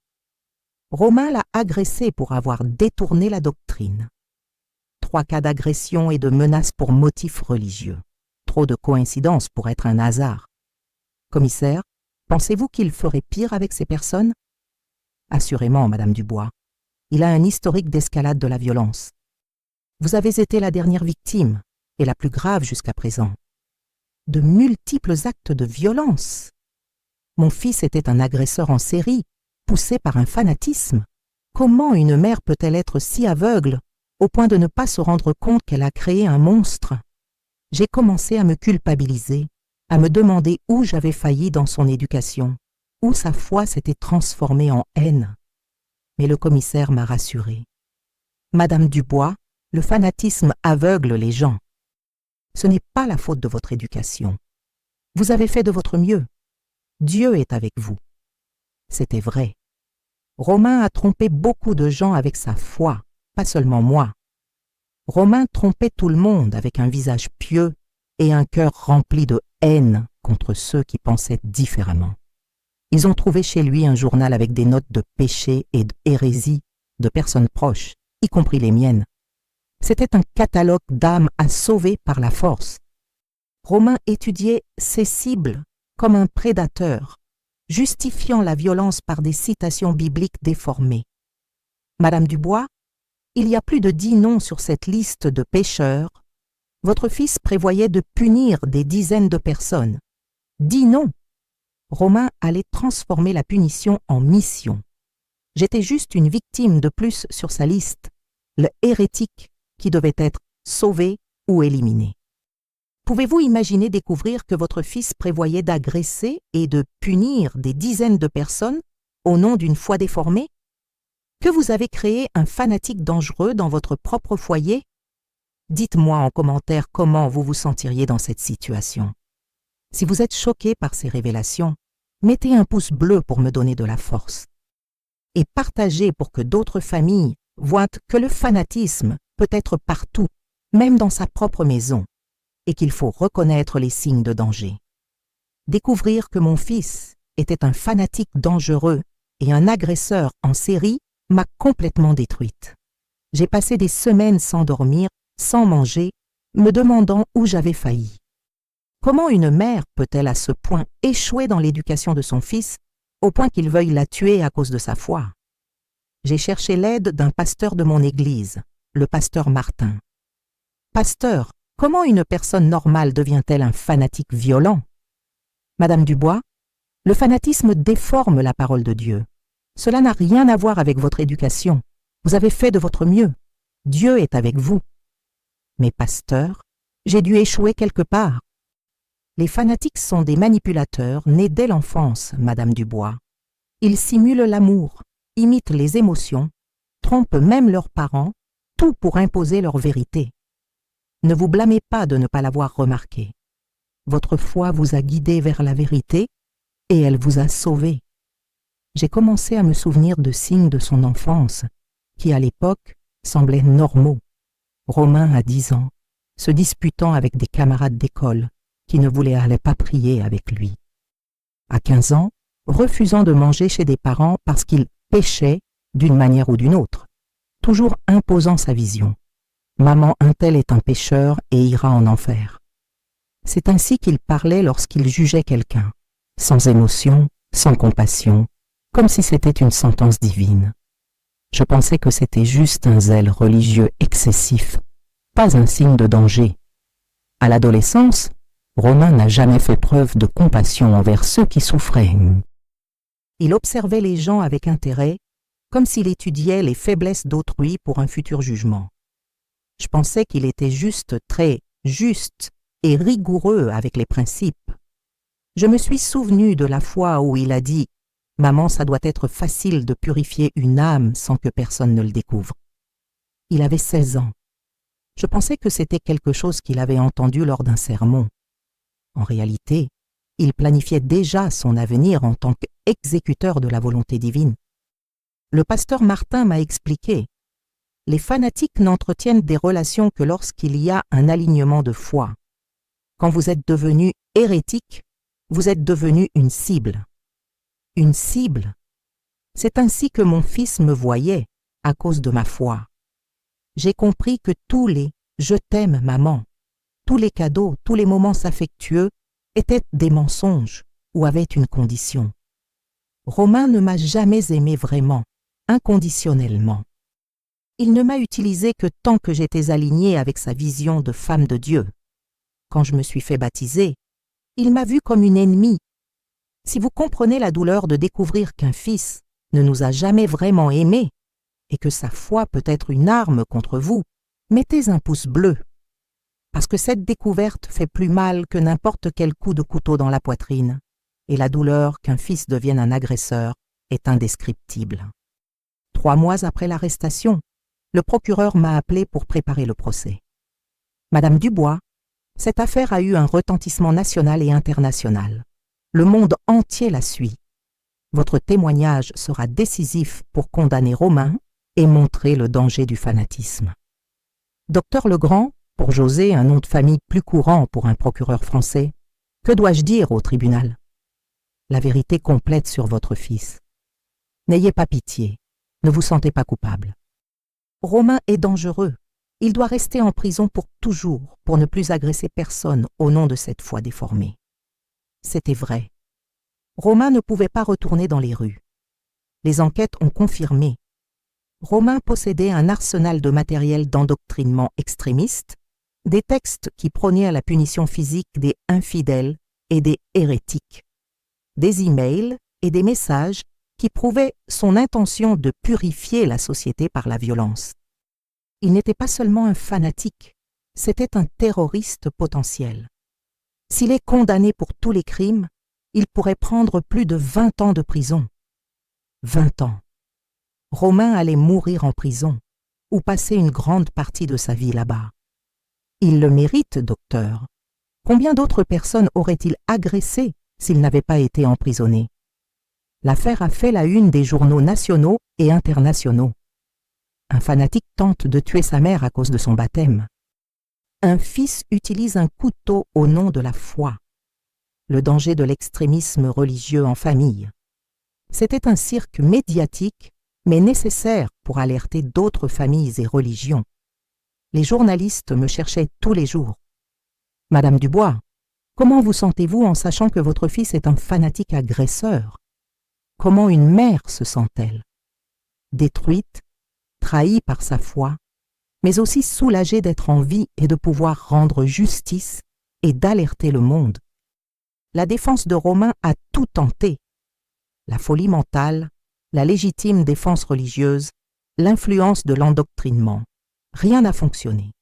Romain l'a agressé pour avoir détourné la doctrine. 3 cas d'agression et de menaces pour motifs religieux. Trop de coïncidences pour être un hasard. Commissaire, pensez-vous qu'il ferait pire avec ces personnes? Assurément, Madame Dubois. Il a un historique d'escalade de la violence. Vous avez été la dernière victime, et la plus grave jusqu'à présent. De multiples actes de violence. Mon fils était un agresseur en série, poussé par un fanatisme. Comment une mère peut-elle être si aveugle au point de ne pas se rendre compte qu'elle a créé un monstre? J'ai commencé à me culpabiliser, à me demander où j'avais failli dans son éducation, où sa foi s'était transformée en haine. Mais le commissaire m'a rassurée. Madame Dubois, le fanatisme aveugle les gens. Ce n'est pas la faute de votre éducation. Vous avez fait de votre mieux. Dieu est avec vous. C'était vrai. Romain a trompé beaucoup de gens avec sa foi, pas seulement moi. Romain trompait tout le monde avec un visage pieux et un cœur rempli de haine contre ceux qui pensaient différemment. Ils ont trouvé chez lui un journal avec des notes de péché et d'hérésie de personnes proches, y compris les miennes. C'était un catalogue d'âmes à sauver par la force. Romain étudiait ses cibles comme un prédateur, justifiant la violence par des citations bibliques déformées. Madame Dubois, il y a plus de 10 noms sur cette liste de pécheurs. Votre fils prévoyait de punir des dizaines de personnes. 10 noms. Romain allait transformer la punition en mission. J'étais juste une victime de plus sur sa liste, le hérétique qui devait être sauvé ou éliminé. Pouvez-vous imaginer découvrir que votre fils prévoyait d'agresser et de punir des dizaines de personnes au nom d'une foi déformée? Que vous avez créé un fanatique dangereux dans votre propre foyer? Dites-moi en commentaire comment vous vous sentiriez dans cette situation. Si vous êtes choqué par ces révélations, mettez un pouce bleu pour me donner de la force. Et partagez pour que d'autres familles voient que le fanatisme peut être partout, même dans sa propre maison, et qu'il faut reconnaître les signes de danger. Découvrir que mon fils était un fanatique dangereux et un agresseur en série m'a complètement détruite. J'ai passé des semaines sans dormir, sans manger, me demandant où j'avais failli. Comment une mère peut-elle à ce point échouer dans l'éducation de son fils, au point qu'il veuille la tuer à cause de sa foi? J'ai cherché l'aide d'un pasteur de mon église, le pasteur Martin. Pasteur, comment une personne normale devient-elle un fanatique violent? Madame Dubois, le fanatisme déforme la parole de Dieu. Cela n'a rien à voir avec votre éducation. Vous avez fait de votre mieux. Dieu est avec vous. Mais pasteur, j'ai dû échouer quelque part. Les fanatiques sont des manipulateurs nés dès l'enfance, Madame Dubois. Ils simulent l'amour, imitent les émotions, trompent même leurs parents, tout pour imposer leur vérité. Ne vous blâmez pas de ne pas l'avoir remarqué. Votre foi vous a guidé vers la vérité et elle vous a sauvé. J'ai commencé à me souvenir de signes de son enfance qui, à l'époque, semblaient normaux. Romain a 10 ans, se disputant avec des camarades d'école qui ne voulaient pas prier avec lui. À 15 ans, refusant de manger chez des parents parce qu'il péchait d'une manière ou d'une autre, toujours imposant sa vision. Maman, un tel est un pécheur et ira en enfer. C'est ainsi qu'il parlait lorsqu'il jugeait quelqu'un, sans émotion, sans compassion, comme si c'était une sentence divine. Je pensais que c'était juste un zèle religieux excessif, pas un signe de danger. À l'adolescence, Romain n'a jamais fait preuve de compassion envers ceux qui souffraient. Il observait les gens avec intérêt, comme s'il étudiait les faiblesses d'autrui pour un futur jugement. Je pensais qu'il était très juste et rigoureux avec les principes. Je me suis souvenu de la fois où il a dit « Maman, ça doit être facile de purifier une âme sans que personne ne le découvre. » Il avait 16 ans. Je pensais que c'était quelque chose qu'il avait entendu lors d'un sermon. En réalité, il planifiait déjà son avenir en tant qu'exécuteur de la volonté divine. Le pasteur Martin m'a expliqué « Les fanatiques n'entretiennent des relations que lorsqu'il y a un alignement de foi. Quand vous êtes devenu hérétique, vous êtes devenu une cible. » Une cible. C'est ainsi que mon fils me voyait à cause de ma foi. J'ai compris que tous les « je t'aime, maman », tous les cadeaux, tous les moments affectueux étaient des mensonges ou avaient une condition. Romain ne m'a jamais aimé vraiment, inconditionnellement. Il ne m'a utilisé que tant que j'étais alignée avec sa vision de femme de Dieu. Quand je me suis fait baptiser, il m'a vue comme une ennemie. Si vous comprenez la douleur de découvrir qu'un fils ne nous a jamais vraiment aimés et que sa foi peut être une arme contre vous, mettez un pouce bleu. Parce que cette découverte fait plus mal que n'importe quel coup de couteau dans la poitrine, et la douleur qu'un fils devienne un agresseur est indescriptible. 3 mois après l'arrestation, le procureur m'a appelé pour préparer le procès. Madame Dubois, cette affaire a eu un retentissement national et international. Le monde entier la suit. Votre témoignage sera décisif pour condamner Romain et montrer le danger du fanatisme. Docteur Legrand, pour José, un nom de famille plus courant pour un procureur français, que dois-je dire au tribunal? La vérité complète sur votre fils. N'ayez pas pitié, ne vous sentez pas coupable. Romain est dangereux. Il doit rester en prison pour toujours, pour ne plus agresser personne au nom de cette foi déformée. C'était vrai. Romain ne pouvait pas retourner dans les rues. Les enquêtes ont confirmé. Romain possédait un arsenal de matériel d'endoctrinement extrémiste, des textes qui prônaient la punition physique des infidèles et des hérétiques, des emails et des messages qui prouvaient son intention de purifier la société par la violence. Il n'était pas seulement un fanatique, c'était un terroriste potentiel. S'il est condamné pour tous les crimes, il pourrait prendre plus de 20 ans de prison. 20 ans. Romain allait mourir en prison ou passer une grande partie de sa vie là-bas. Il le mérite, docteur. Combien d'autres personnes aurait-il agressé s'il n'avait pas été emprisonné? L'affaire a fait la une des journaux nationaux et internationaux. Un fanatique tente de tuer sa mère à cause de son baptême. Un fils utilise un couteau au nom de la foi. Le danger de l'extrémisme religieux en famille. C'était un cirque médiatique, mais nécessaire pour alerter d'autres familles et religions. Les journalistes me cherchaient tous les jours. « Madame Dubois, comment vous sentez-vous en sachant que votre fils est un fanatique agresseur? Comment une mère se sent-elle? Détruite, trahie par sa foi, mais aussi soulagée d'être en vie et de pouvoir rendre justice et d'alerter le monde. La défense de Romain a tout tenté. La folie mentale, la légitime défense religieuse, l'influence de l'endoctrinement. Rien n'a fonctionné.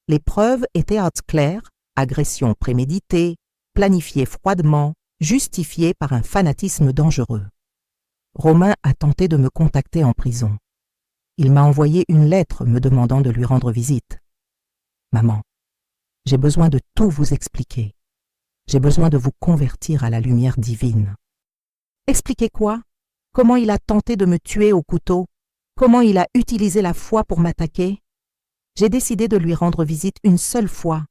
Les preuves étaient claires, agression préméditée, planifiée froidement, justifiée par un fanatisme dangereux. Romain a tenté de me contacter en prison. Il m'a envoyé une lettre me demandant de lui rendre visite. Maman, j'ai besoin de tout vous expliquer. J'ai besoin de vous convertir à la lumière divine. Expliquez quoi? Comment il a tenté de me tuer au couteau? Comment il a utilisé la foi pour m'attaquer? J'ai décidé de lui rendre visite une seule fois.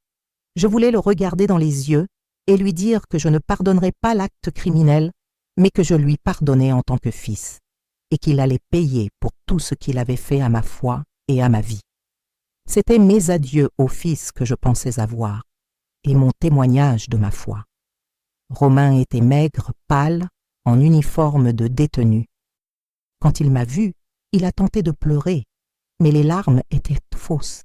Je voulais le regarder dans les yeux et lui dire que je ne pardonnerais pas l'acte criminel, mais que je lui pardonnais en tant que fils, et qu'il allait payer pour tout ce qu'il avait fait à ma foi et à ma vie. C'était mes adieux au fils que je pensais avoir, et mon témoignage de ma foi. Romain était maigre, pâle, en uniforme de détenu. Quand il m'a vu, il a tenté de pleurer, mais les larmes étaient fausses.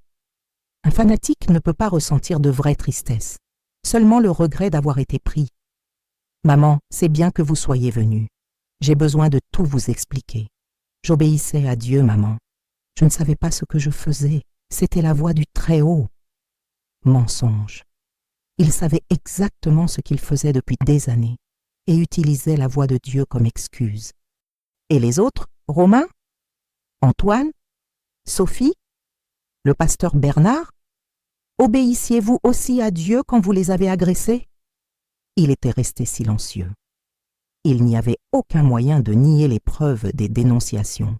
Un fanatique ne peut pas ressentir de vraie tristesse, seulement le regret d'avoir été pris. Maman, c'est bien que vous soyez venue. J'ai besoin de tout vous expliquer. J'obéissais à Dieu, maman. Je ne savais pas ce que je faisais. C'était la voix du Très-Haut. Mensonge. Il savait exactement ce qu'il faisait depuis des années et utilisait la voix de Dieu comme excuse. Et les autres, Romain, Antoine, Sophie, le pasteur Bernard, obéissiez-vous aussi à Dieu quand vous les avez agressés? Il était resté silencieux. Il n'y avait aucun moyen de nier les preuves des dénonciations.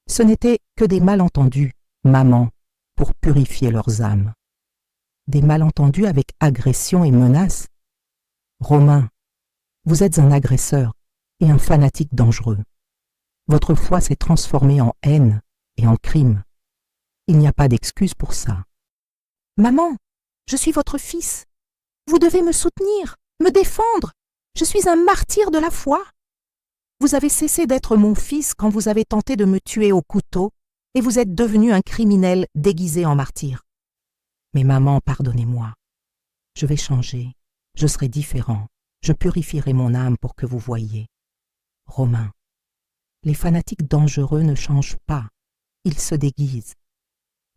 Ce n'étaient que des malentendus, maman, pour purifier leurs âmes. Des malentendus avec agression et menace. Romain, vous êtes un agresseur et un fanatique dangereux. Votre foi s'est transformée en haine et en crime. Il n'y a pas d'excuse pour ça. Maman, je suis votre fils. Vous devez me soutenir, me défendre. Je suis un martyr de la foi. Vous avez cessé d'être mon fils quand vous avez tenté de me tuer au couteau et vous êtes devenu un criminel déguisé en martyr. Mais maman, pardonnez-moi. Je vais changer. Je serai différent. Je purifierai mon âme pour que vous voyiez. Romain, les fanatiques dangereux ne changent pas. Ils se déguisent.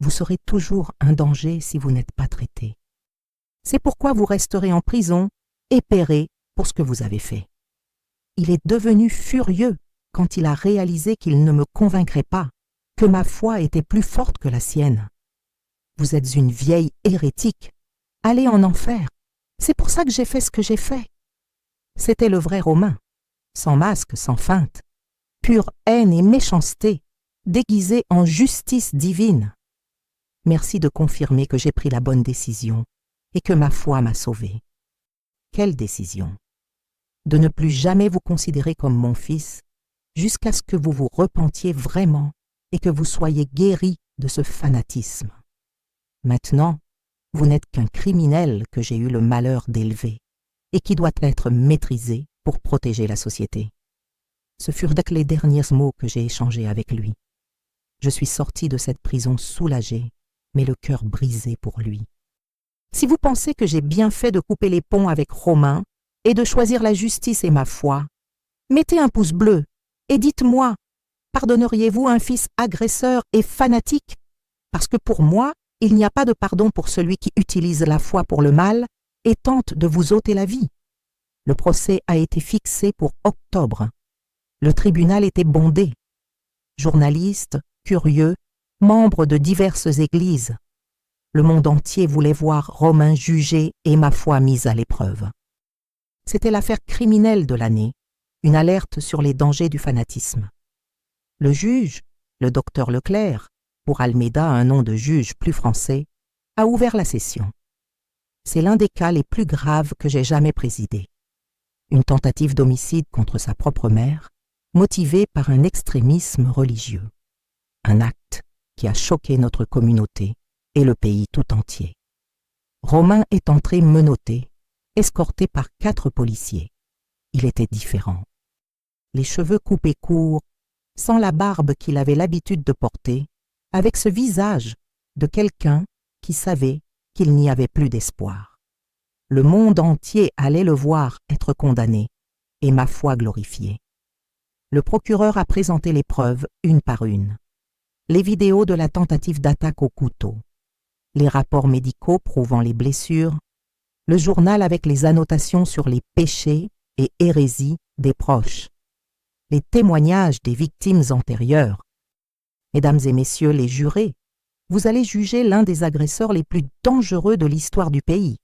Vous serez toujours un danger si vous n'êtes pas traité. C'est pourquoi vous resterez en prison et paierez pour ce que vous avez fait. Il est devenu furieux quand il a réalisé qu'il ne me convaincrait pas, que ma foi était plus forte que la sienne. Vous êtes une vieille hérétique. Allez en enfer. C'est pour ça que j'ai fait ce que j'ai fait. C'était le vrai Romain, sans masque, sans feinte, pure haine et méchanceté, déguisée en justice divine. Merci de confirmer que j'ai pris la bonne décision et que ma foi m'a sauvé. Quelle décision? De ne plus jamais vous considérer comme mon fils, jusqu'à ce que vous vous repentiez vraiment et que vous soyez guéri de ce fanatisme. Maintenant, vous n'êtes qu'un criminel que j'ai eu le malheur d'élever et qui doit être maîtrisé pour protéger la société. Ce furent donc les derniers mots que j'ai échangés avec lui. Je suis sorti de cette prison soulagé, mais le cœur brisé pour lui. Si vous pensez que j'ai bien fait de couper les ponts avec Romain et de choisir la justice et ma foi, mettez un pouce bleu et dites-moi, pardonneriez-vous un fils agresseur et fanatique? Parce que pour moi, il n'y a pas de pardon pour celui qui utilise la foi pour le mal et tente de vous ôter la vie. Le procès a été fixé pour octobre. Le tribunal était bondé. Journalistes, curieux, membres de diverses églises. Le monde entier voulait voir Romain jugé et ma foi mise à l'épreuve. C'était l'affaire criminelle de l'année, une alerte sur les dangers du fanatisme. Le juge, le docteur Leclerc, pour Almeida un nom de juge plus français, a ouvert la session. C'est l'un des cas les plus graves que j'ai jamais présidé. Une tentative d'homicide contre sa propre mère, motivée par un extrémisme religieux. Un acte qui a choqué notre communauté et le pays tout entier. Romain est entré menotté, escorté par 4 policiers. Il était différent. Les cheveux coupés courts, sans la barbe qu'il avait l'habitude de porter, avec ce visage de quelqu'un qui savait qu'il n'y avait plus d'espoir. Le monde entier allait le voir être condamné et ma foi glorifiée. Le procureur a présenté les preuves une par une. Les vidéos de la tentative d'attaque au couteau, les rapports médicaux prouvant les blessures, le journal avec les annotations sur les péchés et hérésies des proches, les témoignages des victimes antérieures. Mesdames et messieurs les jurés, vous allez juger l'un des agresseurs les plus dangereux de l'histoire du pays.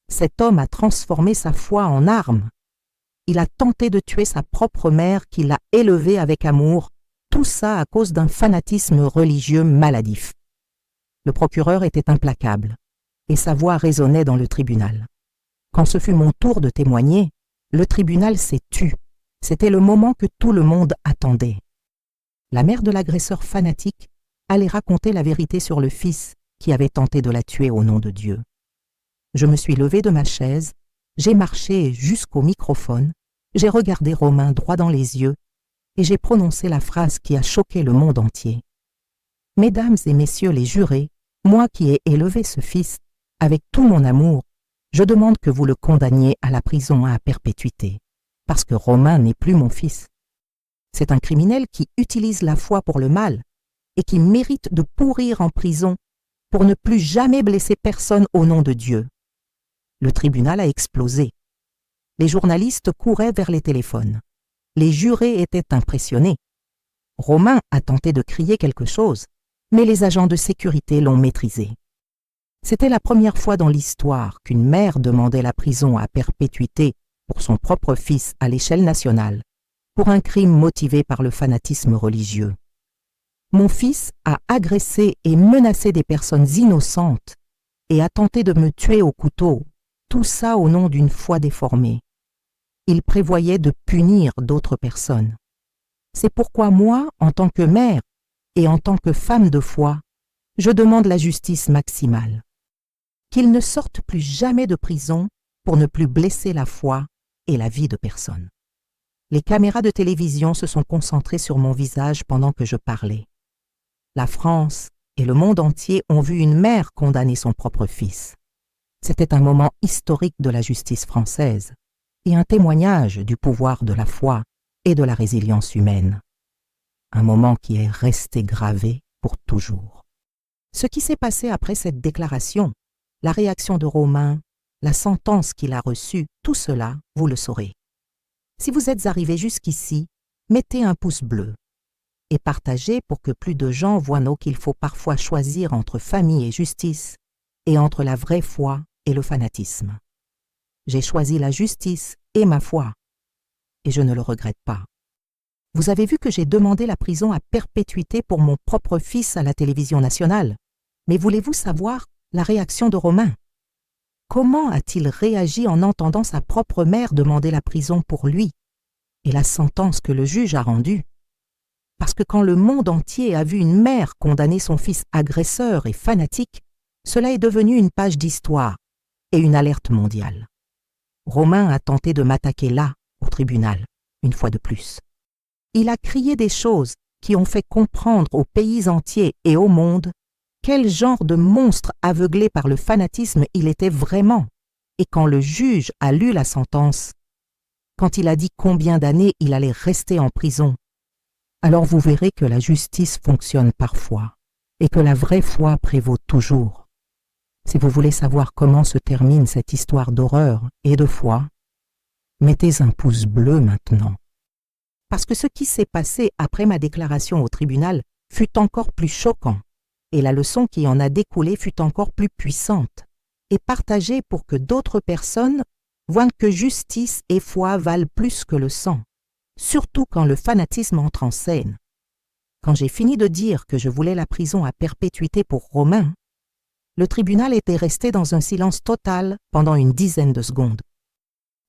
Cet homme a transformé sa foi en arme. Il a tenté de tuer sa propre mère qui l'a élevé avec amour, tout ça à cause d'un fanatisme religieux maladif. Le procureur était implacable, et sa voix résonnait dans le tribunal. Quand ce fut mon tour de témoigner, le tribunal s'est tu. C'était le moment que tout le monde attendait. La mère de l'agresseur fanatique allait raconter la vérité sur le fils qui avait tenté de la tuer au nom de Dieu. Je me suis levé de ma chaise, j'ai marché jusqu'au microphone, j'ai regardé Romain droit dans les yeux et j'ai prononcé la phrase qui a choqué le monde entier. Mesdames et messieurs les jurés, moi qui ai élevé ce fils, avec tout mon amour, je demande que vous le condamniez à la prison à perpétuité, parce que Romain n'est plus mon fils. C'est un criminel qui utilise la foi pour le mal et qui mérite de pourrir en prison pour ne plus jamais blesser personne au nom de Dieu. Le tribunal a explosé. Les journalistes couraient vers les téléphones. Les jurés étaient impressionnés. Romain a tenté de crier quelque chose, mais les agents de sécurité l'ont maîtrisé. C'était la première fois dans l'histoire qu'une mère demandait la prison à perpétuité pour son propre fils à l'échelle nationale, pour un crime motivé par le fanatisme religieux. Mon fils a agressé et menacé des personnes innocentes et a tenté de me tuer au couteau, tout ça au nom d'une foi déformée. Il prévoyait de punir d'autres personnes. C'est pourquoi moi, en tant que mère et en tant que femme de foi, je demande la justice maximale. Qu'il ne sorte plus jamais de prison pour ne plus blesser la foi et la vie de personne. Les caméras de télévision se sont concentrées sur mon visage pendant que je parlais. La France et le monde entier ont vu une mère condamner son propre fils. C'était un moment historique de la justice française et un témoignage du pouvoir de la foi et de la résilience humaine. Un moment qui est resté gravé pour toujours. Ce qui s'est passé après cette déclaration, la réaction de Romain, la sentence qu'il a reçue, tout cela, vous le saurez. Si vous êtes arrivé jusqu'ici, mettez un pouce bleu et partagez pour que plus de gens voient qu'il faut parfois choisir entre famille et justice et entre la vraie foi et le fanatisme. J'ai choisi la justice et ma foi, et je ne le regrette pas. Vous avez vu que j'ai demandé la prison à perpétuité pour mon propre fils à la télévision nationale, mais voulez-vous savoir la réaction de Romain? Comment a-t-il réagi en entendant sa propre mère demander la prison pour lui et la sentence que le juge a rendue? Parce que quand le monde entier a vu une mère condamner son fils agresseur et fanatique, cela est devenu une page d'histoire et une alerte mondiale. Romain a tenté de m'attaquer là, au tribunal, une fois de plus. Il a crié des choses qui ont fait comprendre aux pays entiers et au monde quel genre de monstre aveuglé par le fanatisme il était vraiment. Et quand le juge a lu la sentence, quand il a dit combien d'années il allait rester en prison, alors vous verrez que la justice fonctionne parfois et que la vraie foi prévaut toujours. Si vous voulez savoir comment se termine cette histoire d'horreur et de foi, mettez un pouce bleu maintenant. Parce que ce qui s'est passé après ma déclaration au tribunal fut encore plus choquant, et la leçon qui en a découlé fut encore plus puissante, et partagée pour que d'autres personnes voient que justice et foi valent plus que le sang, surtout quand le fanatisme entre en scène. Quand j'ai fini de dire que je voulais la prison à perpétuité pour Romain, le tribunal était resté dans un silence total pendant une dizaine de secondes.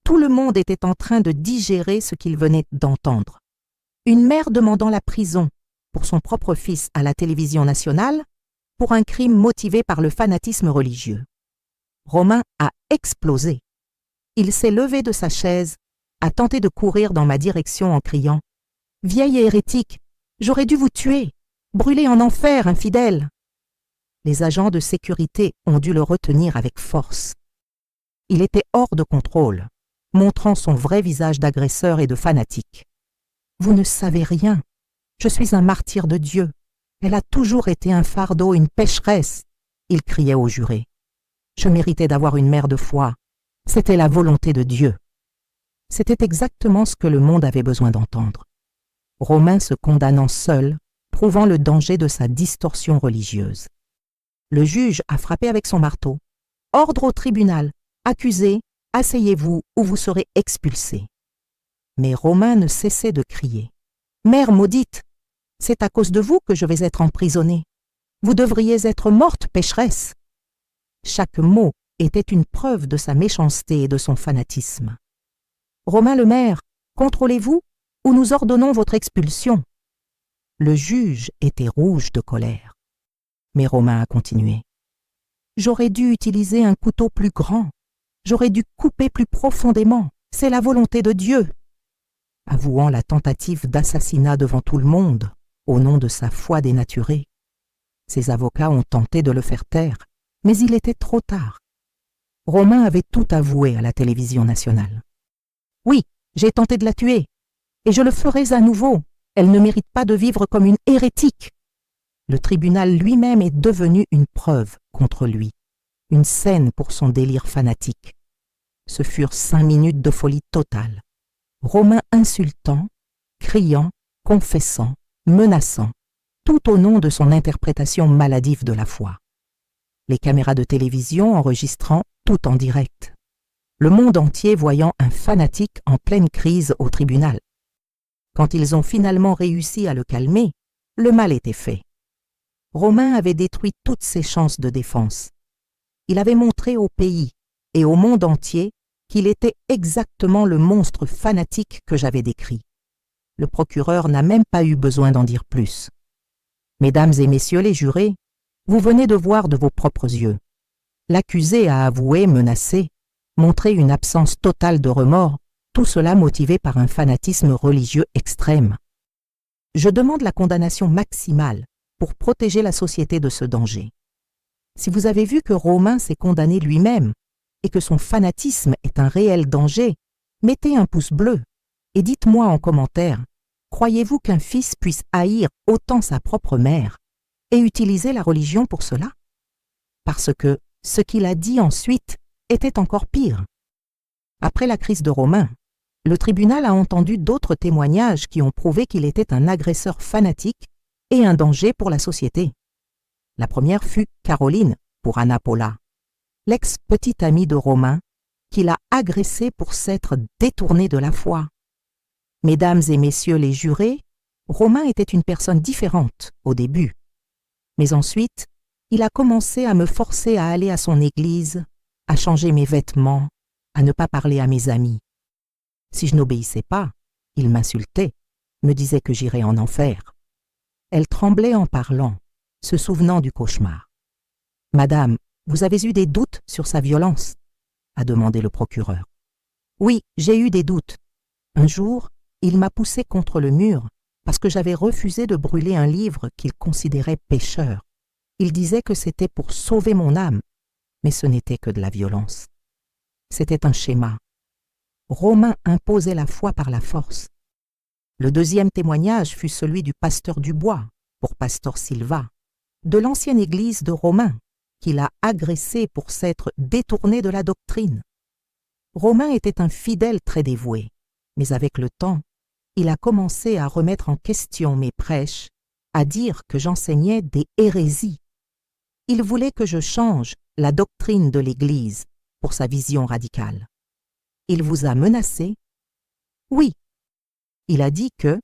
Tout le monde était en train de digérer ce qu'il venait d'entendre. Une mère demandant la prison pour son propre fils à la télévision nationale pour un crime motivé par le fanatisme religieux. Romain a explosé. Il s'est levé de sa chaise, a tenté de courir dans ma direction en criant « Vieille hérétique, j'aurais dû vous tuer, brûler en enfer, infidèle !» Les agents de sécurité ont dû le retenir avec force. Il était hors de contrôle, montrant son vrai visage d'agresseur et de fanatique. « Vous ne savez rien. Je suis un martyr de Dieu. Elle a toujours été un fardeau, une pécheresse. » Il criait aux jurés. « Je méritais d'avoir une mère de foi. C'était la volonté de Dieu. » C'était exactement ce que le monde avait besoin d'entendre. Romain se condamnant seul, prouvant le danger de sa distorsion religieuse. Le juge a frappé avec son marteau. « Ordre au tribunal. Accusé, asseyez-vous ou vous serez expulsé. » Mais Romain ne cessait de crier. « Mère maudite, c'est à cause de vous que je vais être emprisonné. Vous devriez être morte, pécheresse. » Chaque mot était une preuve de sa méchanceté et de son fanatisme. « Romain le maire, contrôlez-vous ou nous ordonnons votre expulsion. » Le juge était rouge de colère. Mais Romain a continué. « J'aurais dû utiliser un couteau plus grand. J'aurais dû couper plus profondément. C'est la volonté de Dieu. » Avouant la tentative d'assassinat devant tout le monde, au nom de sa foi dénaturée. Ses avocats ont tenté de le faire taire, mais il était trop tard. Romain avait tout avoué à la télévision nationale. « Oui, j'ai tenté de la tuer, et je le ferai à nouveau. Elle ne mérite pas de vivre comme une hérétique. » Le tribunal lui-même est devenu une preuve contre lui, une scène pour son délire fanatique. Ce furent 5 minutes de folie totale. Romain insultant, criant, confessant, menaçant, tout au nom de son interprétation maladive de la foi. Les caméras de télévision enregistrant tout en direct. Le monde entier voyant un fanatique en pleine crise au tribunal. Quand ils ont finalement réussi à le calmer, le mal était fait. Romain avait détruit toutes ses chances de défense. Il avait montré au pays et au monde entier qu'il était exactement le monstre fanatique que j'avais décrit. Le procureur n'a même pas eu besoin d'en dire plus. Mesdames et messieurs les jurés, vous venez de voir de vos propres yeux. L'accusé a avoué, menacé, montré une absence totale de remords, tout cela motivé par un fanatisme religieux extrême. Je demande la condamnation maximale pour protéger la société de ce danger. Si vous avez vu que Romain s'est condamné lui-même et que son fanatisme est un réel danger, mettez un pouce bleu et dites-moi en commentaire, croyez-vous qu'un fils puisse haïr autant sa propre mère et utiliser la religion pour cela? Parce que ce qu'il a dit ensuite était encore pire. Après la crise de Romain, le tribunal a entendu d'autres témoignages qui ont prouvé qu'il était un agresseur fanatique et un danger pour la société. La première fut Caroline, pour Anna Paula, l'ex-petite amie de Romain, qui l'a agressé pour s'être détourné de la foi. Mesdames et messieurs les jurés, Romain était une personne différente au début. Mais ensuite, il a commencé à me forcer à aller à son église, à changer mes vêtements, à ne pas parler à mes amis. Si je n'obéissais pas, il m'insultait, me disait que j'irais en enfer. Elle tremblait en parlant, se souvenant du cauchemar. « Madame, vous avez eu des doutes sur sa violence ?» a demandé le procureur. « Oui, j'ai eu des doutes. Un jour, il m'a poussé contre le mur parce que j'avais refusé de brûler un livre qu'il considérait pécheur. Il disait que c'était pour sauver mon âme, mais ce n'était que de la violence. C'était un schéma. Romain imposait la foi par la force. Le deuxième témoignage fut celui du pasteur Dubois, pour Pastor Silva, de l'ancienne église de Romain, qu'il a agressé pour s'être détourné de la doctrine. Romain était un fidèle très dévoué, mais avec le temps, il a commencé à remettre en question mes prêches, à dire que j'enseignais des hérésies. Il voulait que je change la doctrine de l'Église pour sa vision radicale. Il vous a menacé? Oui. Il a dit que,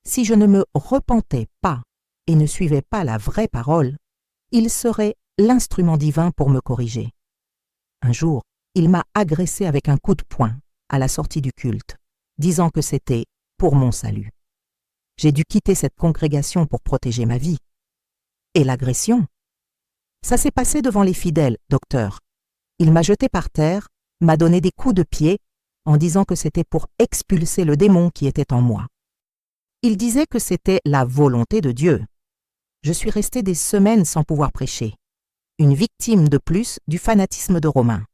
si je ne me repentais pas et ne suivais pas la vraie parole, il serait l'instrument divin pour me corriger. Un jour, il m'a agressé avec un coup de poing à la sortie du culte, disant que c'était pour mon salut. J'ai dû quitter cette congrégation pour protéger ma vie. Et l'agression? Ça s'est passé devant les fidèles, docteur. Il m'a jeté par terre, m'a donné des coups de pied en disant que c'était pour expulser le démon qui était en moi. Il disait que c'était la volonté de Dieu. Je suis resté des semaines sans pouvoir prêcher. Une victime de plus du fanatisme de Romain.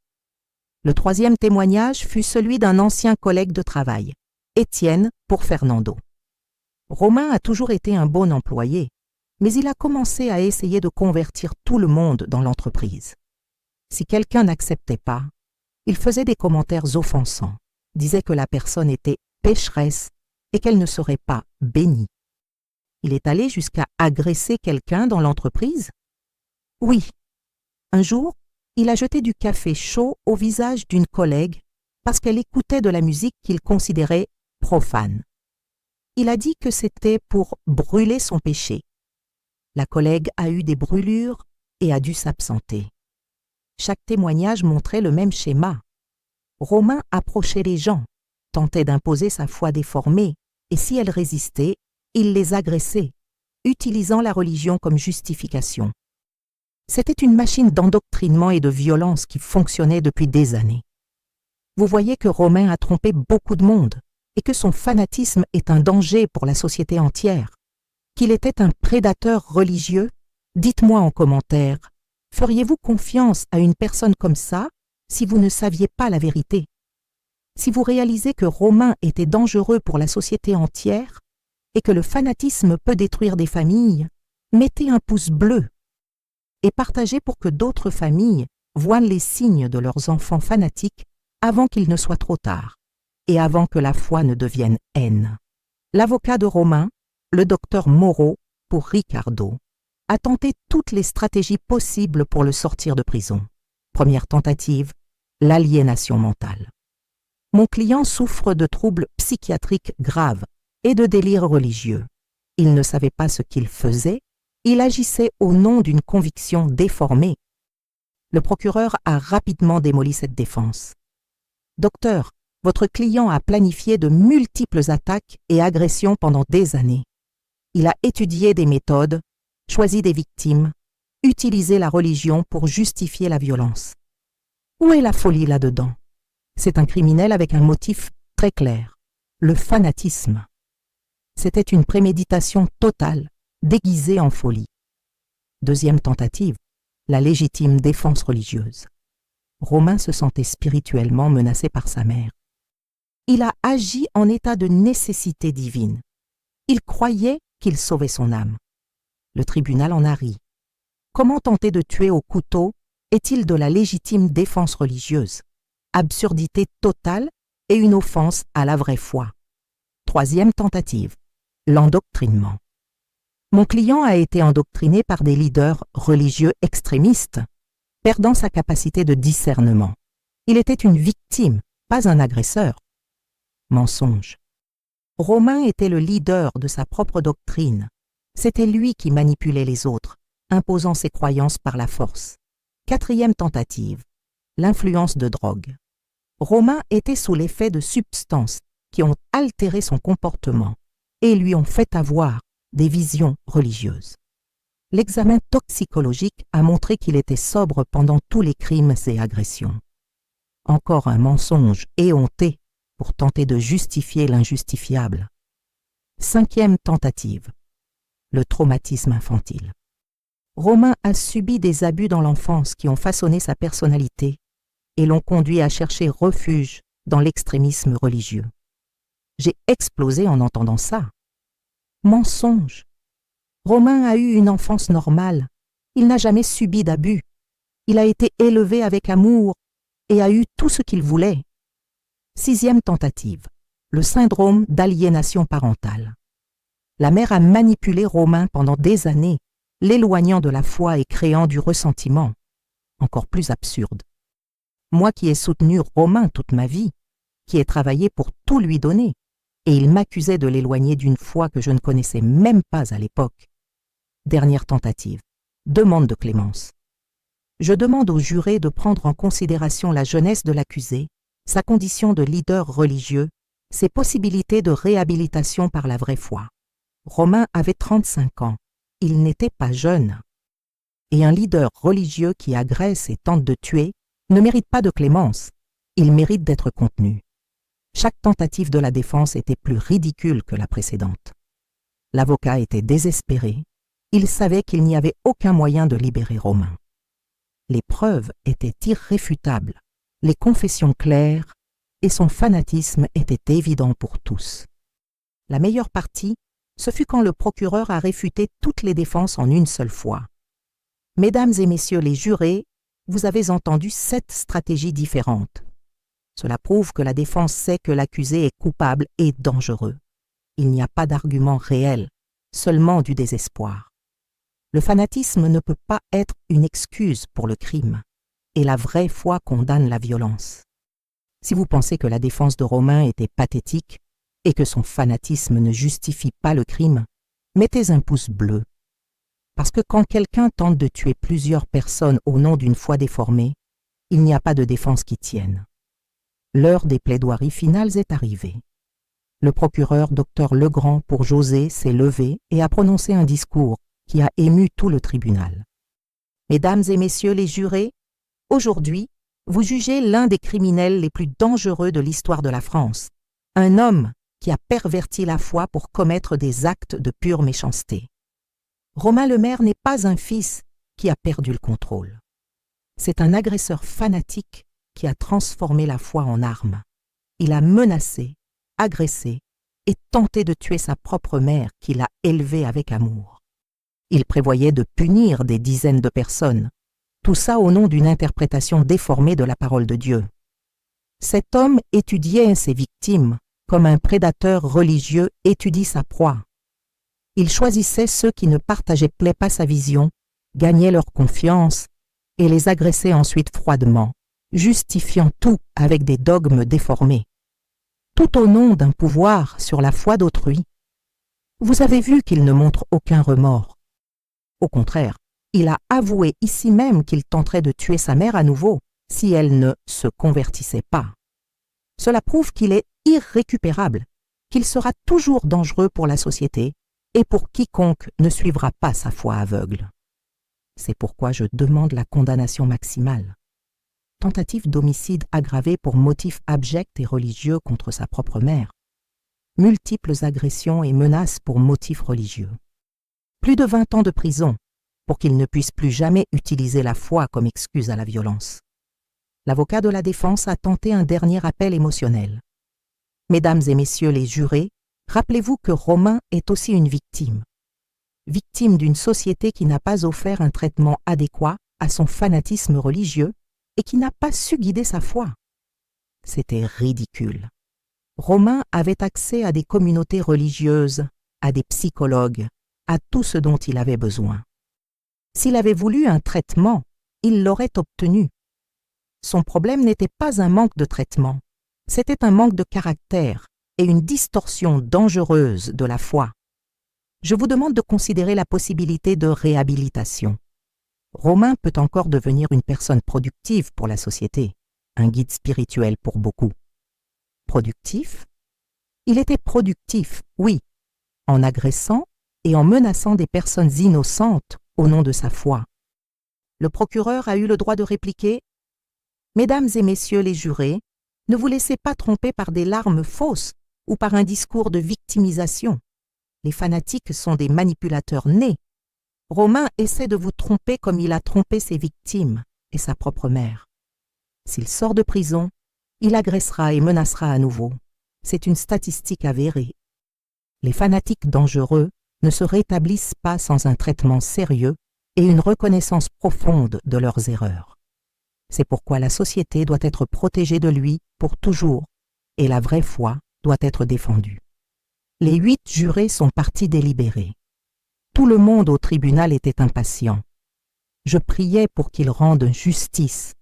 Le troisième témoignage fut celui d'un ancien collègue de travail, Étienne pour Fernando. Romain a toujours été un bon employé, mais il a commencé à essayer de convertir tout le monde dans l'entreprise. Si quelqu'un n'acceptait pas, il faisait des commentaires offensants, disait que la personne était pécheresse et qu'elle ne serait pas bénie. Il est allé jusqu'à agresser quelqu'un dans l'entreprise? Oui. Un jour, il a jeté du café chaud au visage d'une collègue parce qu'elle écoutait de la musique qu'il considérait profane. Il a dit que c'était pour brûler son péché. La collègue a eu des brûlures et a dû s'absenter. Chaque témoignage montrait le même schéma. Romain approchait les gens, tentait d'imposer sa foi déformée, et si elle résistait, il les agressait, utilisant la religion comme justification. C'était une machine d'endoctrinement et de violence qui fonctionnait depuis des années. Vous voyez que Romain a trompé beaucoup de monde et que son fanatisme est un danger pour la société entière. Qu'il était un prédateur religieux? Dites-moi en commentaire, feriez-vous confiance à une personne comme ça si vous ne saviez pas la vérité? Si vous réalisez que Romain était dangereux pour la société entière et que le fanatisme peut détruire des familles, mettez un pouce bleu et partagez pour que d'autres familles voient les signes de leurs enfants fanatiques avant qu'il ne soit trop tard et avant que la foi ne devienne haine. L'avocat de Romain, le docteur Moreau, pour Ricardo, a tenté toutes les stratégies possibles pour le sortir de prison. Première tentative, l'aliénation mentale. Mon client souffre de troubles psychiatriques graves et de délires religieux. Il ne savait pas ce qu'il faisait, il agissait au nom d'une conviction déformée. Le procureur a rapidement démoli cette défense. Docteur, votre client a planifié de multiples attaques et agressions pendant des années. Il a étudié des méthodes, choisi des victimes, utilisé la religion pour justifier la violence. Où est la folie là-dedans? C'est un criminel avec un motif très clair, le fanatisme. C'était une préméditation totale, déguisée en folie. Deuxième tentative, la légitime défense religieuse. Romain se sentait spirituellement menacé par sa mère. Il a agi en état de nécessité divine. Il croyait qu'il sauvait son âme. Le tribunal en a ri. Comment tenter de tuer au couteau est-il de la légitime défense religieuse? Absurdité totale et une offense à la vraie foi. Troisième tentative, l'endoctrinement. Mon client a été endoctriné par des leaders religieux extrémistes, perdant sa capacité de discernement. Il était une victime, pas un agresseur. Mensonge. Romain était le leader de sa propre doctrine. C'était lui qui manipulait les autres, imposant ses croyances par la force. Quatrième tentative, l'influence de drogue. Romain était sous l'effet de substances qui ont altéré son comportement et lui ont fait avoir des visions religieuses. L'examen toxicologique a montré qu'il était sobre pendant tous les crimes et agressions. Encore un mensonge éhonté pour tenter de justifier l'injustifiable. Cinquième tentative, le traumatisme infantile. Romain a subi des abus dans l'enfance qui ont façonné sa personnalité et l'ont conduit à chercher refuge dans l'extrémisme religieux. J'ai explosé en entendant ça. Mensonge. Romain a eu une enfance normale. Il n'a jamais subi d'abus. Il a été élevé avec amour et a eu tout ce qu'il voulait. 6e tentative, le syndrome d'aliénation parentale. La mère a manipulé Romain pendant des années, l'éloignant de la foi et créant du ressentiment. Encore plus absurde. Moi qui ai soutenu Romain toute ma vie, qui ai travaillé pour tout lui donner, et il m'accusait de l'éloigner d'une foi que je ne connaissais même pas à l'époque. Dernière tentative, demande de clémence. Je demande aux jurés de prendre en considération la jeunesse de l'accusé, sa condition de leader religieux, ses possibilités de réhabilitation par la vraie foi. Romain avait 35 ans, il n'était pas jeune. Et un leader religieux qui agresse et tente de tuer ne mérite pas de clémence, il mérite d'être contenu. Chaque tentative de la défense était plus ridicule que la précédente. L'avocat était désespéré, il savait qu'il n'y avait aucun moyen de libérer Romain. Les preuves étaient irréfutables, les confessions claires, et son fanatisme était évident pour tous. La meilleure partie, ce fut quand le procureur a réfuté toutes les défenses en une seule fois. Mesdames et messieurs les jurés, vous avez entendu 7 stratégies différentes. Cela prouve que la défense sait que l'accusé est coupable et dangereux. Il n'y a pas d'argument réel, seulement du désespoir. Le fanatisme ne peut pas être une excuse pour le crime, et la vraie foi condamne la violence. Si vous pensez que la défense de Romain était pathétique et que son fanatisme ne justifie pas le crime, mettez un pouce bleu. Parce que quand quelqu'un tente de tuer plusieurs personnes au nom d'une foi déformée, il n'y a pas de défense qui tienne. L'heure des plaidoiries finales est arrivée. Le procureur Dr Legrand pour José s'est levé et a prononcé un discours qui a ému tout le tribunal. Mesdames et messieurs les jurés, aujourd'hui, vous jugez l'un des criminels les plus dangereux de l'histoire de la France, un homme qui a perverti la foi pour commettre des actes de pure méchanceté. Romain Le Maire n'est pas un fils qui a perdu le contrôle. C'est un agresseur fanatique qui a transformé la foi en arme. Il a menacé, agressé et tenté de tuer sa propre mère qu'il a élevée avec amour. Il prévoyait de punir des dizaines de personnes, tout ça au nom d'une interprétation déformée de la parole de Dieu. Cet homme étudiait ses victimes comme un prédateur religieux étudie sa proie. Il choisissait ceux qui ne partageaient pas sa vision, gagnait leur confiance et les agressait ensuite froidement, justifiant tout avec des dogmes déformés. Tout au nom d'un pouvoir sur la foi d'autrui. Vous avez vu qu'il ne montre aucun remords. Au contraire, il a avoué ici même qu'il tenterait de tuer sa mère à nouveau si elle ne se convertissait pas. Cela prouve qu'il est irrécupérable, qu'il sera toujours dangereux pour la société et pour quiconque ne suivra pas sa foi aveugle. C'est pourquoi je demande la condamnation maximale. Tentative d'homicide aggravé pour motif abject et religieux contre sa propre mère. Multiples agressions et menaces pour motif religieux. Plus de 20 ans de prison pour qu'il ne puisse plus jamais utiliser la foi comme excuse à la violence. L'avocat de la défense a tenté un dernier appel émotionnel. Mesdames et messieurs les jurés, rappelez-vous que Romain est aussi une victime. Victime d'une société qui n'a pas offert un traitement adéquat à son fanatisme religieux et qui n'a pas su guider sa foi. C'était ridicule. Romain avait accès à des communautés religieuses, à des psychologues, à tout ce dont il avait besoin. S'il avait voulu un traitement, il l'aurait obtenu. Son problème n'était pas un manque de traitement, c'était un manque de caractère et une distorsion dangereuse de la foi. Je vous demande de considérer la possibilité de réhabilitation. Romain peut encore devenir une personne productive pour la société, un guide spirituel pour beaucoup. Productif? Il était productif, oui, en agressant et en menaçant des personnes innocentes au nom de sa foi. Le procureur a eu le droit de répliquer « Mesdames et messieurs les jurés, ne vous laissez pas tromper par des larmes fausses ou par un discours de victimisation. Les fanatiques sont des manipulateurs nés. Romain essaie de vous tromper comme il a trompé ses victimes et sa propre mère. S'il sort de prison, il agressera et menacera à nouveau. C'est une statistique avérée. Les fanatiques dangereux ne se rétablissent pas sans un traitement sérieux et une reconnaissance profonde de leurs erreurs. C'est pourquoi la société doit être protégée de lui pour toujours, et la vraie foi doit être défendue. Les 8 jurés sont partis délibérer. Tout le monde au tribunal était impatient. Je priais pour qu'il rende justice,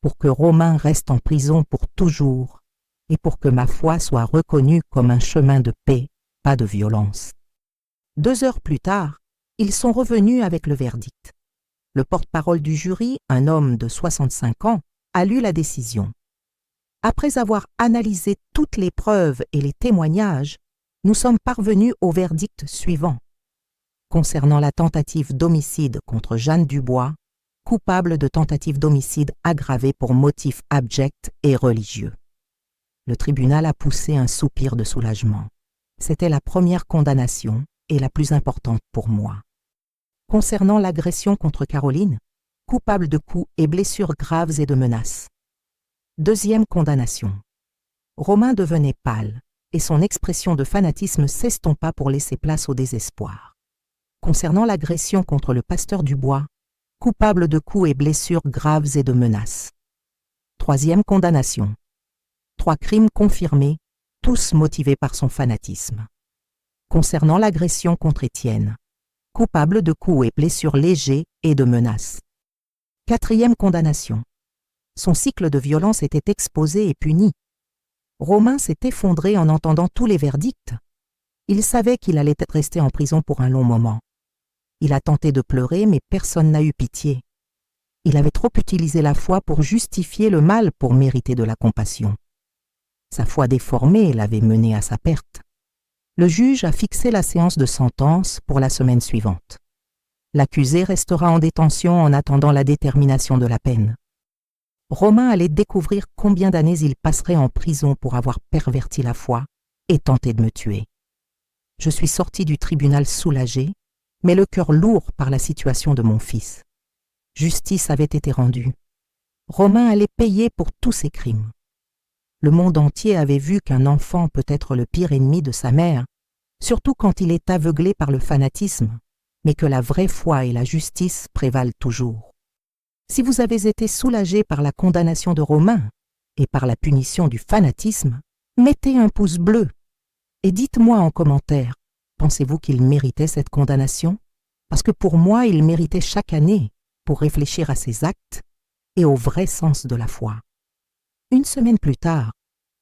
pour que Romain reste en prison pour toujours, et pour que ma foi soit reconnue comme un chemin de paix, pas de violence. 2 heures plus tard, ils sont revenus avec le verdict. Le porte-parole du jury, un homme de 65 ans, a lu la décision. Après avoir analysé toutes les preuves et les témoignages, nous sommes parvenus au verdict suivant. Concernant la tentative d'homicide contre Jeanne Dubois, coupable de tentative d'homicide aggravée pour motif abject et religieux. Le tribunal a poussé un soupir de soulagement. C'était la première condamnation et la plus importante pour moi. Concernant l'agression contre Caroline, coupable de coups et blessures graves et de menaces. 2e condamnation. Romain devenait pâle et son expression de fanatisme s'estompa pour laisser place au désespoir. Concernant l'agression contre le pasteur Dubois, coupable de coups et blessures graves et de menaces. 3e condamnation. 3 crimes confirmés, tous motivés par son fanatisme. Concernant l'agression contre Étienne, coupable de coups et blessures légers et de menaces. 4e condamnation. Son cycle de violence était exposé et puni. Romain s'est effondré en entendant tous les verdicts. Il savait qu'il allait rester en prison pour un long moment. Il a tenté de pleurer, mais personne n'a eu pitié. Il avait trop utilisé la foi pour justifier le mal pour mériter de la compassion. Sa foi déformée l'avait mené à sa perte. Le juge a fixé la séance de sentence pour la semaine suivante. L'accusé restera en détention en attendant la détermination de la peine. Romain allait découvrir combien d'années il passerait en prison pour avoir perverti la foi et tenté de me tuer. Je suis sorti du tribunal soulagé, mais le cœur lourd par la situation de mon fils. Justice avait été rendue. Romain allait payer pour tous ses crimes. Le monde entier avait vu qu'un enfant peut être le pire ennemi de sa mère, surtout quand il est aveuglé par le fanatisme, mais que la vraie foi et la justice prévalent toujours. Si vous avez été soulagé par la condamnation de Romain et par la punition du fanatisme, mettez un pouce bleu et dites-moi en commentaire, pensez-vous qu'il méritait cette condamnation? Parce que pour moi, il méritait chaque année pour réfléchir à ses actes et au vrai sens de la foi. 1 semaine plus tard,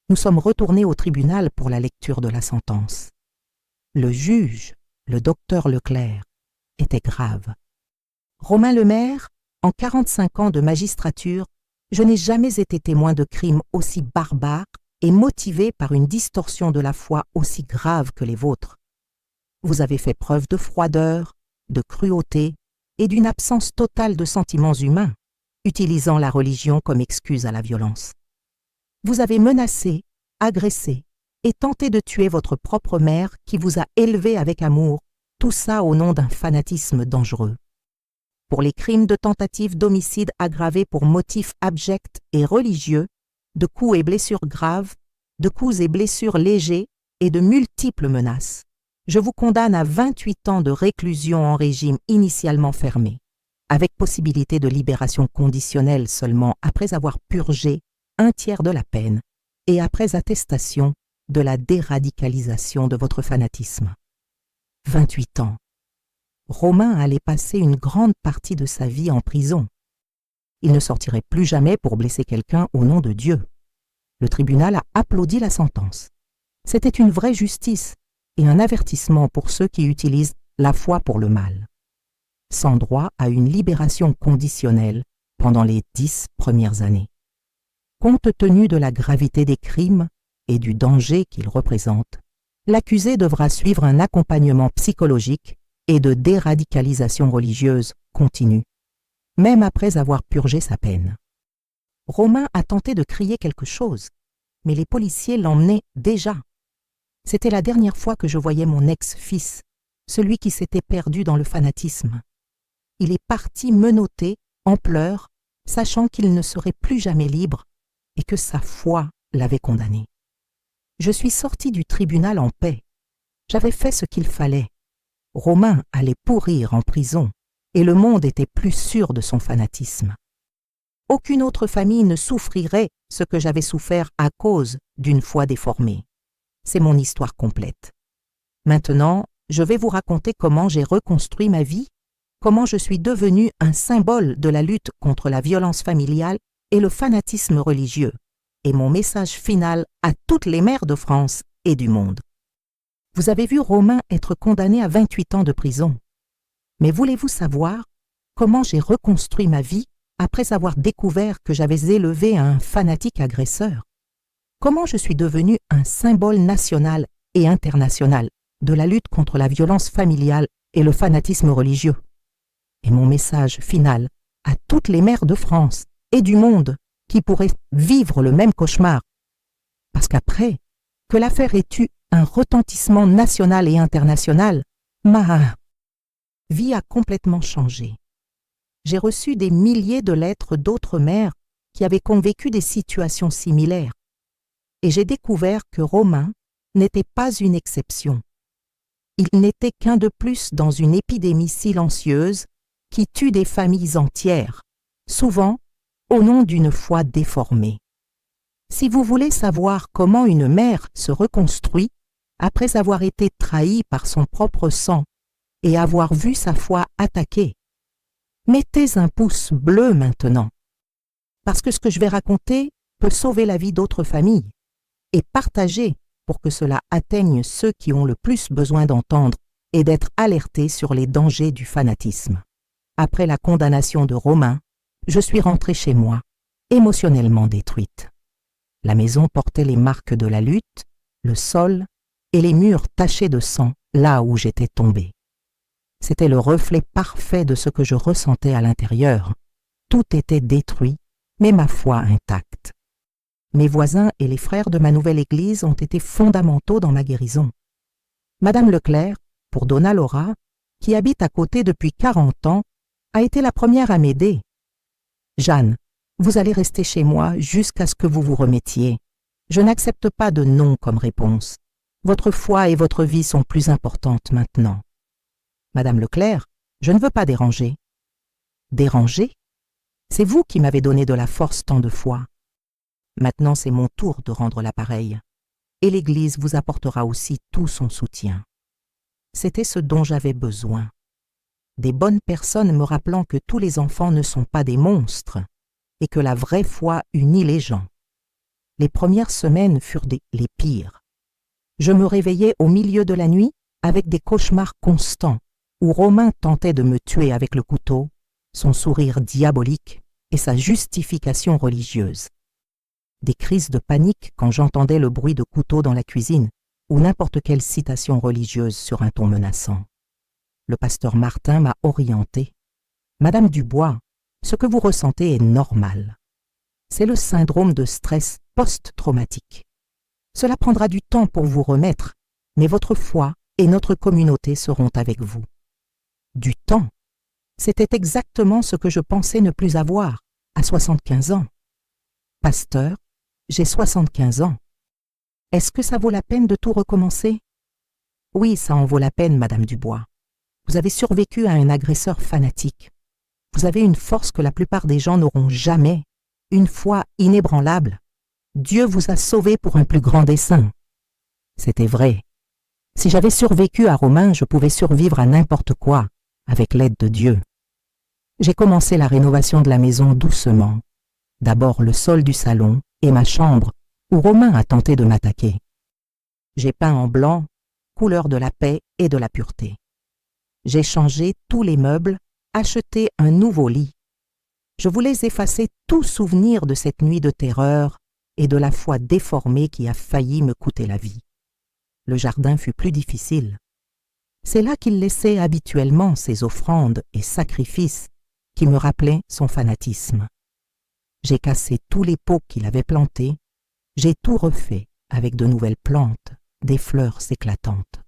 nous sommes retournés au tribunal pour la lecture de la sentence. Le juge, le docteur Leclerc, était grave. Romain Lemaire, en 45 ans de magistrature, je n'ai jamais été témoin de crimes aussi barbares et motivés par une distorsion de la foi aussi grave que les vôtres. Vous avez fait preuve de froideur, de cruauté et d'une absence totale de sentiments humains, utilisant la religion comme excuse à la violence. Vous avez menacé, agressé et tenté de tuer votre propre mère qui vous a élevé avec amour, tout ça au nom d'un fanatisme dangereux. Pour les crimes de tentative d'homicide aggravé pour motifs abjects et religieux, de coups et blessures graves, de coups et blessures légers et de multiples menaces, je vous condamne à 28 ans de réclusion en régime initialement fermé, avec possibilité de libération conditionnelle seulement après avoir purgé 1/3 de la peine et après attestation de la déradicalisation de votre fanatisme. 28 ans. Romain allait passer une grande partie de sa vie en prison. Il ne sortirait plus jamais pour blesser quelqu'un au nom de Dieu. Le tribunal a applaudi la sentence. C'était une vraie justice et un avertissement pour ceux qui utilisent la foi pour le mal. Sans droit à une libération conditionnelle pendant les 10 premières années. Compte tenu de la gravité des crimes et du danger qu'ils représentent, l'accusé devra suivre un accompagnement psychologique et de déradicalisation religieuse continue, même après avoir purgé sa peine. Romain a tenté de crier quelque chose, mais les policiers l'emmenaient déjà. C'était la dernière fois que je voyais mon ex-fils, celui qui s'était perdu dans le fanatisme. Il est parti menotté, en pleurs, sachant qu'il ne serait plus jamais libre et que sa foi l'avait condamné. Je suis sorti du tribunal en paix. J'avais fait ce qu'il fallait. Romain allait pourrir en prison et le monde était plus sûr de son fanatisme. Aucune autre famille ne souffrirait ce que j'avais souffert à cause d'une foi déformée. C'est mon histoire complète. Maintenant, je vais vous raconter comment j'ai reconstruit ma vie, comment je suis devenue un symbole de la lutte contre la violence familiale et le fanatisme religieux, et mon message final à toutes les mères de France et du monde. Vous avez vu Romain être condamné à 28 ans de prison. Mais voulez-vous savoir comment j'ai reconstruit ma vie après avoir découvert que j'avais élevé un fanatique agresseur? Comment je suis devenu un symbole national et international de la lutte contre la violence familiale et le fanatisme religieux? Et mon message final à toutes les mères de France et du monde qui pourraient vivre le même cauchemar. Parce qu'après que l'affaire ait eu un retentissement national et international, ma vie a complètement changé. J'ai reçu des milliers de lettres d'autres mères qui avaient convécu des situations similaires. Et j'ai découvert que Romain n'était pas une exception. Il n'était qu'un de plus dans une épidémie silencieuse qui tue des familles entières, souvent au nom d'une foi déformée. Si vous voulez savoir comment une mère se reconstruit après avoir été trahie par son propre sang et avoir vu sa foi attaquée, mettez un pouce bleu maintenant, parce que ce que je vais raconter peut sauver la vie d'autres familles, et partagez pour que cela atteigne ceux qui ont le plus besoin d'entendre et d'être alertés sur les dangers du fanatisme. Après la condamnation de Romain, je suis rentrée chez moi, émotionnellement détruite. La maison portait les marques de la lutte, le sol et les murs tachés de sang là où j'étais tombée. C'était le reflet parfait de ce que je ressentais à l'intérieur. Tout était détruit, mais ma foi intacte. Mes voisins et les frères de ma nouvelle église ont été fondamentaux dans ma guérison. Madame Leclerc, pour Donna Laura, qui habite à côté depuis 40 ans, a été la première à m'aider. « Jeanne, vous allez rester chez moi jusqu'à ce que vous vous remettiez. Je n'accepte pas de non comme réponse. Votre foi et votre vie sont plus importantes maintenant. » Madame Leclerc, je ne veux pas déranger. Déranger? C'est vous qui m'avez donné de la force tant de fois. Maintenant, c'est mon tour de rendre l'appareil. Et l'Église vous apportera aussi tout son soutien. C'était ce dont j'avais besoin. Des bonnes personnes me rappelant que tous les enfants ne sont pas des monstres et que la vraie foi unit les gens. Les premières semaines furent les pires. Je me réveillais au milieu de la nuit avec des cauchemars constants où Romain tentait de me tuer avec le couteau, son sourire diabolique et sa justification religieuse. Des crises de panique quand j'entendais le bruit de couteau dans la cuisine ou n'importe quelle citation religieuse sur un ton menaçant. Le pasteur Martin m'a orienté. « Madame Dubois, ce que vous ressentez est normal. C'est le syndrome de stress post-traumatique. Cela prendra du temps pour vous remettre, mais votre foi et notre communauté seront avec vous. » Du temps. C'était exactement ce que je pensais ne plus avoir à 75 ans. Pasteur, j'ai 75 ans. Est-ce que ça vaut la peine de tout recommencer? Oui, ça en vaut la peine, Madame Dubois. Vous avez survécu à un agresseur fanatique. Vous avez une force que la plupart des gens n'auront jamais, une foi inébranlable. Dieu vous a sauvé pour un plus grand dessein. C'était vrai. Si j'avais survécu à Romain, je pouvais survivre à n'importe quoi, avec l'aide de Dieu. J'ai commencé la rénovation de la maison doucement. D'abord le sol du salon et ma chambre, où Romain a tenté de m'attaquer. J'ai peint en blanc, couleur de la paix et de la pureté. J'ai changé tous les meubles, acheté un nouveau lit. Je voulais effacer tout souvenir de cette nuit de terreur et de la foi déformée qui a failli me coûter la vie. Le jardin fut plus difficile. C'est là qu'il laissait habituellement ses offrandes et sacrifices qui me rappelaient son fanatisme. J'ai cassé tous les pots qu'il avait plantés, j'ai tout refait avec de nouvelles plantes, des fleurs éclatantes.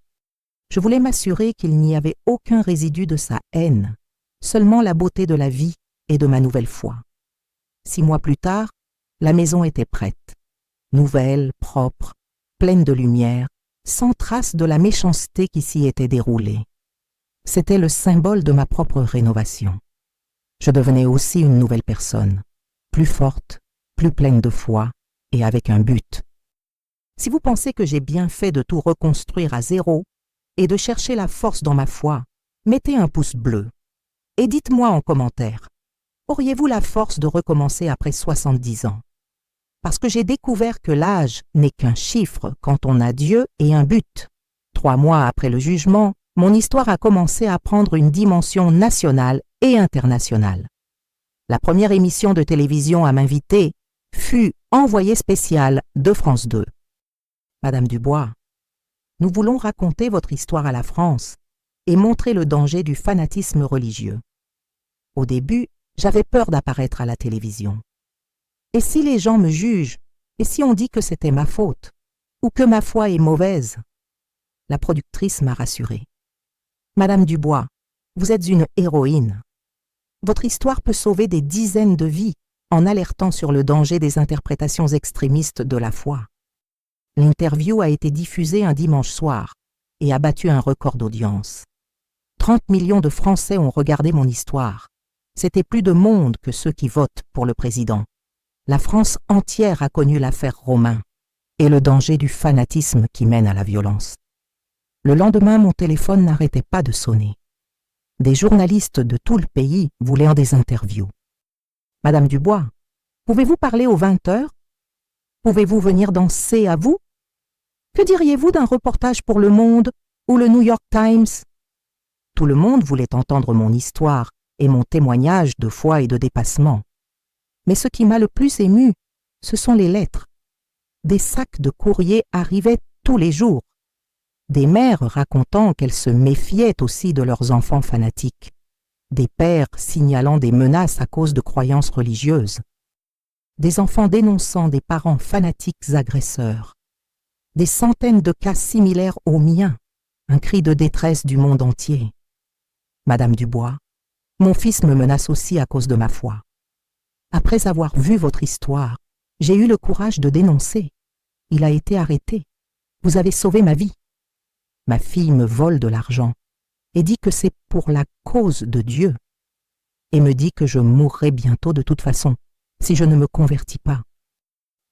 Je voulais m'assurer qu'il n'y avait aucun résidu de sa haine, seulement la beauté de la vie et de ma nouvelle foi. 6 mois plus tard, la maison était prête, nouvelle, propre, pleine de lumière, sans trace de la méchanceté qui s'y était déroulée. C'était le symbole de ma propre rénovation. Je devenais aussi une nouvelle personne, plus forte, plus pleine de foi et avec un but. Si vous pensez que j'ai bien fait de tout reconstruire à zéro et de chercher la force dans ma foi, mettez un pouce bleu et dites-moi en commentaire, auriez-vous la force de recommencer après 70 ans? Parce que j'ai découvert que l'âge n'est qu'un chiffre quand on a Dieu et un but. 3 mois après le jugement, mon histoire a commencé à prendre une dimension nationale et internationale. La première émission de télévision à m'inviter fut Envoyé spécial de France 2. Madame Dubois, nous voulons raconter votre histoire à la France et montrer le danger du fanatisme religieux. Au début, j'avais peur d'apparaître à la télévision. Et si les gens me jugent, et si on dit que c'était ma faute, ou que ma foi est mauvaise? La productrice m'a rassurée. Madame Dubois, vous êtes une héroïne. Votre histoire peut sauver des dizaines de vies en alertant sur le danger des interprétations extrémistes de la foi. L'interview a été diffusée un dimanche soir et a battu un record d'audience. 30 millions de Français ont regardé mon histoire. C'était plus de monde que ceux qui votent pour le président. La France entière a connu l'affaire Romain et le danger du fanatisme qui mène à la violence. Le lendemain, mon téléphone n'arrêtait pas de sonner. Des journalistes de tout le pays voulaient des interviews. Madame Dubois, pouvez-vous parler aux 20 heures? Pouvez-vous venir dans C'est à vous? Que diriez-vous d'un reportage pour Le Monde ou le New York Times? Tout le monde voulait entendre mon histoire et mon témoignage de foi et de dépassement. Mais ce qui m'a le plus ému, ce sont les lettres. Des sacs de courrier arrivaient tous les jours. Des mères racontant qu'elles se méfiaient aussi de leurs enfants fanatiques. Des pères signalant des menaces à cause de croyances religieuses. Des enfants dénonçant des parents fanatiques agresseurs. Des centaines de cas similaires aux miens, un cri de détresse du monde entier. Madame Dubois, mon fils me menace aussi à cause de ma foi. Après avoir vu votre histoire, j'ai eu le courage de dénoncer. Il a été arrêté. Vous avez sauvé ma vie. Ma fille me vole de l'argent et dit que c'est pour la cause de Dieu et me dit que je mourrai bientôt de toute façon si je ne me convertis pas.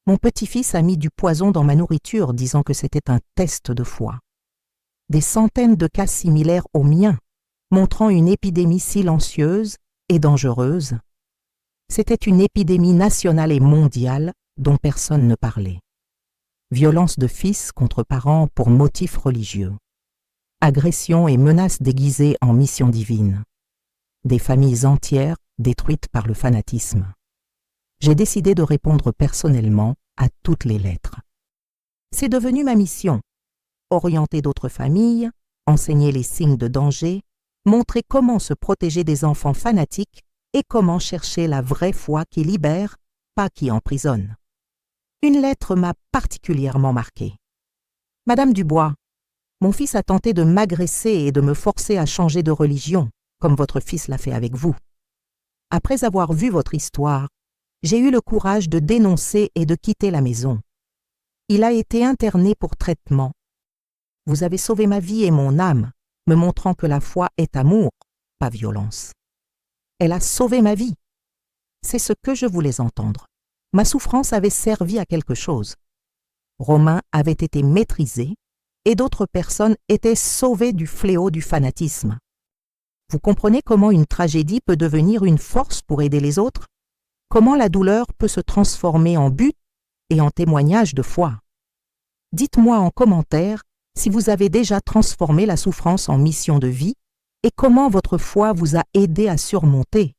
Mon petit-fils a mis du poison dans ma nourriture disant que c'était un test de foi. Des centaines de cas similaires aux miens, montrant une épidémie silencieuse et dangereuse. C'était une épidémie nationale et mondiale dont personne ne parlait. Violence de fils contre parents pour motifs religieux. Agressions et menaces déguisées en mission divine. Des familles entières détruites par le fanatisme. J'ai décidé de répondre personnellement à toutes les lettres. C'est devenu ma mission. Orienter d'autres familles, enseigner les signes de danger, montrer comment se protéger des enfants fanatiques et comment chercher la vraie foi qui libère, pas qui emprisonne. Une lettre m'a particulièrement marquée. Madame Dubois, mon fils a tenté de m'agresser et de me forcer à changer de religion, comme votre fils l'a fait avec vous. Après avoir vu votre histoire, j'ai eu le courage de dénoncer et de quitter la maison. Il a été interné pour traitement. Vous avez sauvé ma vie et mon âme, me montrant que la foi est amour, pas violence. Elle a sauvé ma vie. C'est ce que je voulais entendre. Ma souffrance avait servi à quelque chose. Romain avait été maîtrisé et d'autres personnes étaient sauvées du fléau du fanatisme. Vous comprenez comment une tragédie peut devenir une force pour aider les autres? Comment la douleur peut se transformer en but et en témoignage de foi? Dites-moi en commentaire si vous avez déjà transformé la souffrance en mission de vie et comment votre foi vous a aidé à surmonter.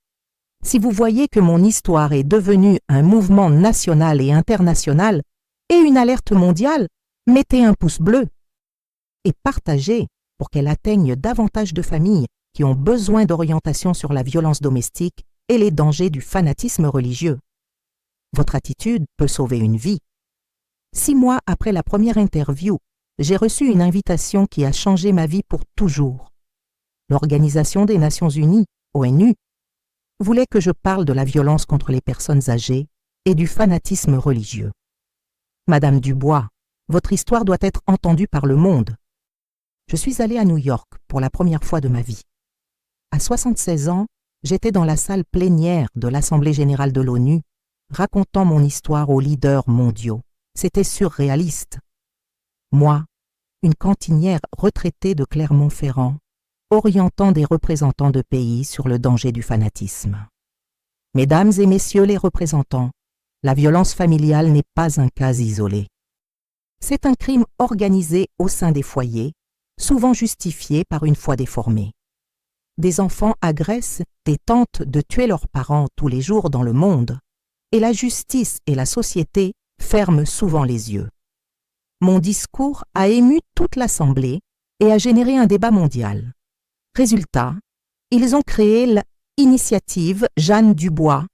Si vous voyez que mon histoire est devenue un mouvement national et international et une alerte mondiale, mettez un pouce bleu et partagez pour qu'elle atteigne davantage de familles qui ont besoin d'orientation sur la violence domestique et les dangers du fanatisme religieux. Votre attitude peut sauver une vie. 6 mois après la première interview, j'ai reçu une invitation qui a changé ma vie pour toujours. L'Organisation des Nations Unies, ONU, voulait que je parle de la violence contre les personnes âgées et du fanatisme religieux. Madame Dubois, votre histoire doit être entendue par le monde. Je suis allée à New York pour la première fois de ma vie. À 76 ans, j'étais dans la salle plénière de l'Assemblée générale de l'ONU racontant mon histoire aux leaders mondiaux. C'était surréaliste. Moi, une cantinière retraitée de Clermont-Ferrand, orientant des représentants de pays sur le danger du fanatisme. Mesdames et messieurs les représentants, la violence familiale n'est pas un cas isolé. C'est un crime organisé au sein des foyers, souvent justifié par une foi déformée. Des enfants agressent et tentent de tuer leurs parents tous les jours dans le monde, et la justice et la société ferment souvent les yeux. Mon discours a ému toute l'Assemblée et a généré un débat mondial. Résultat, ils ont créé l'initiative Jeanne Dubois,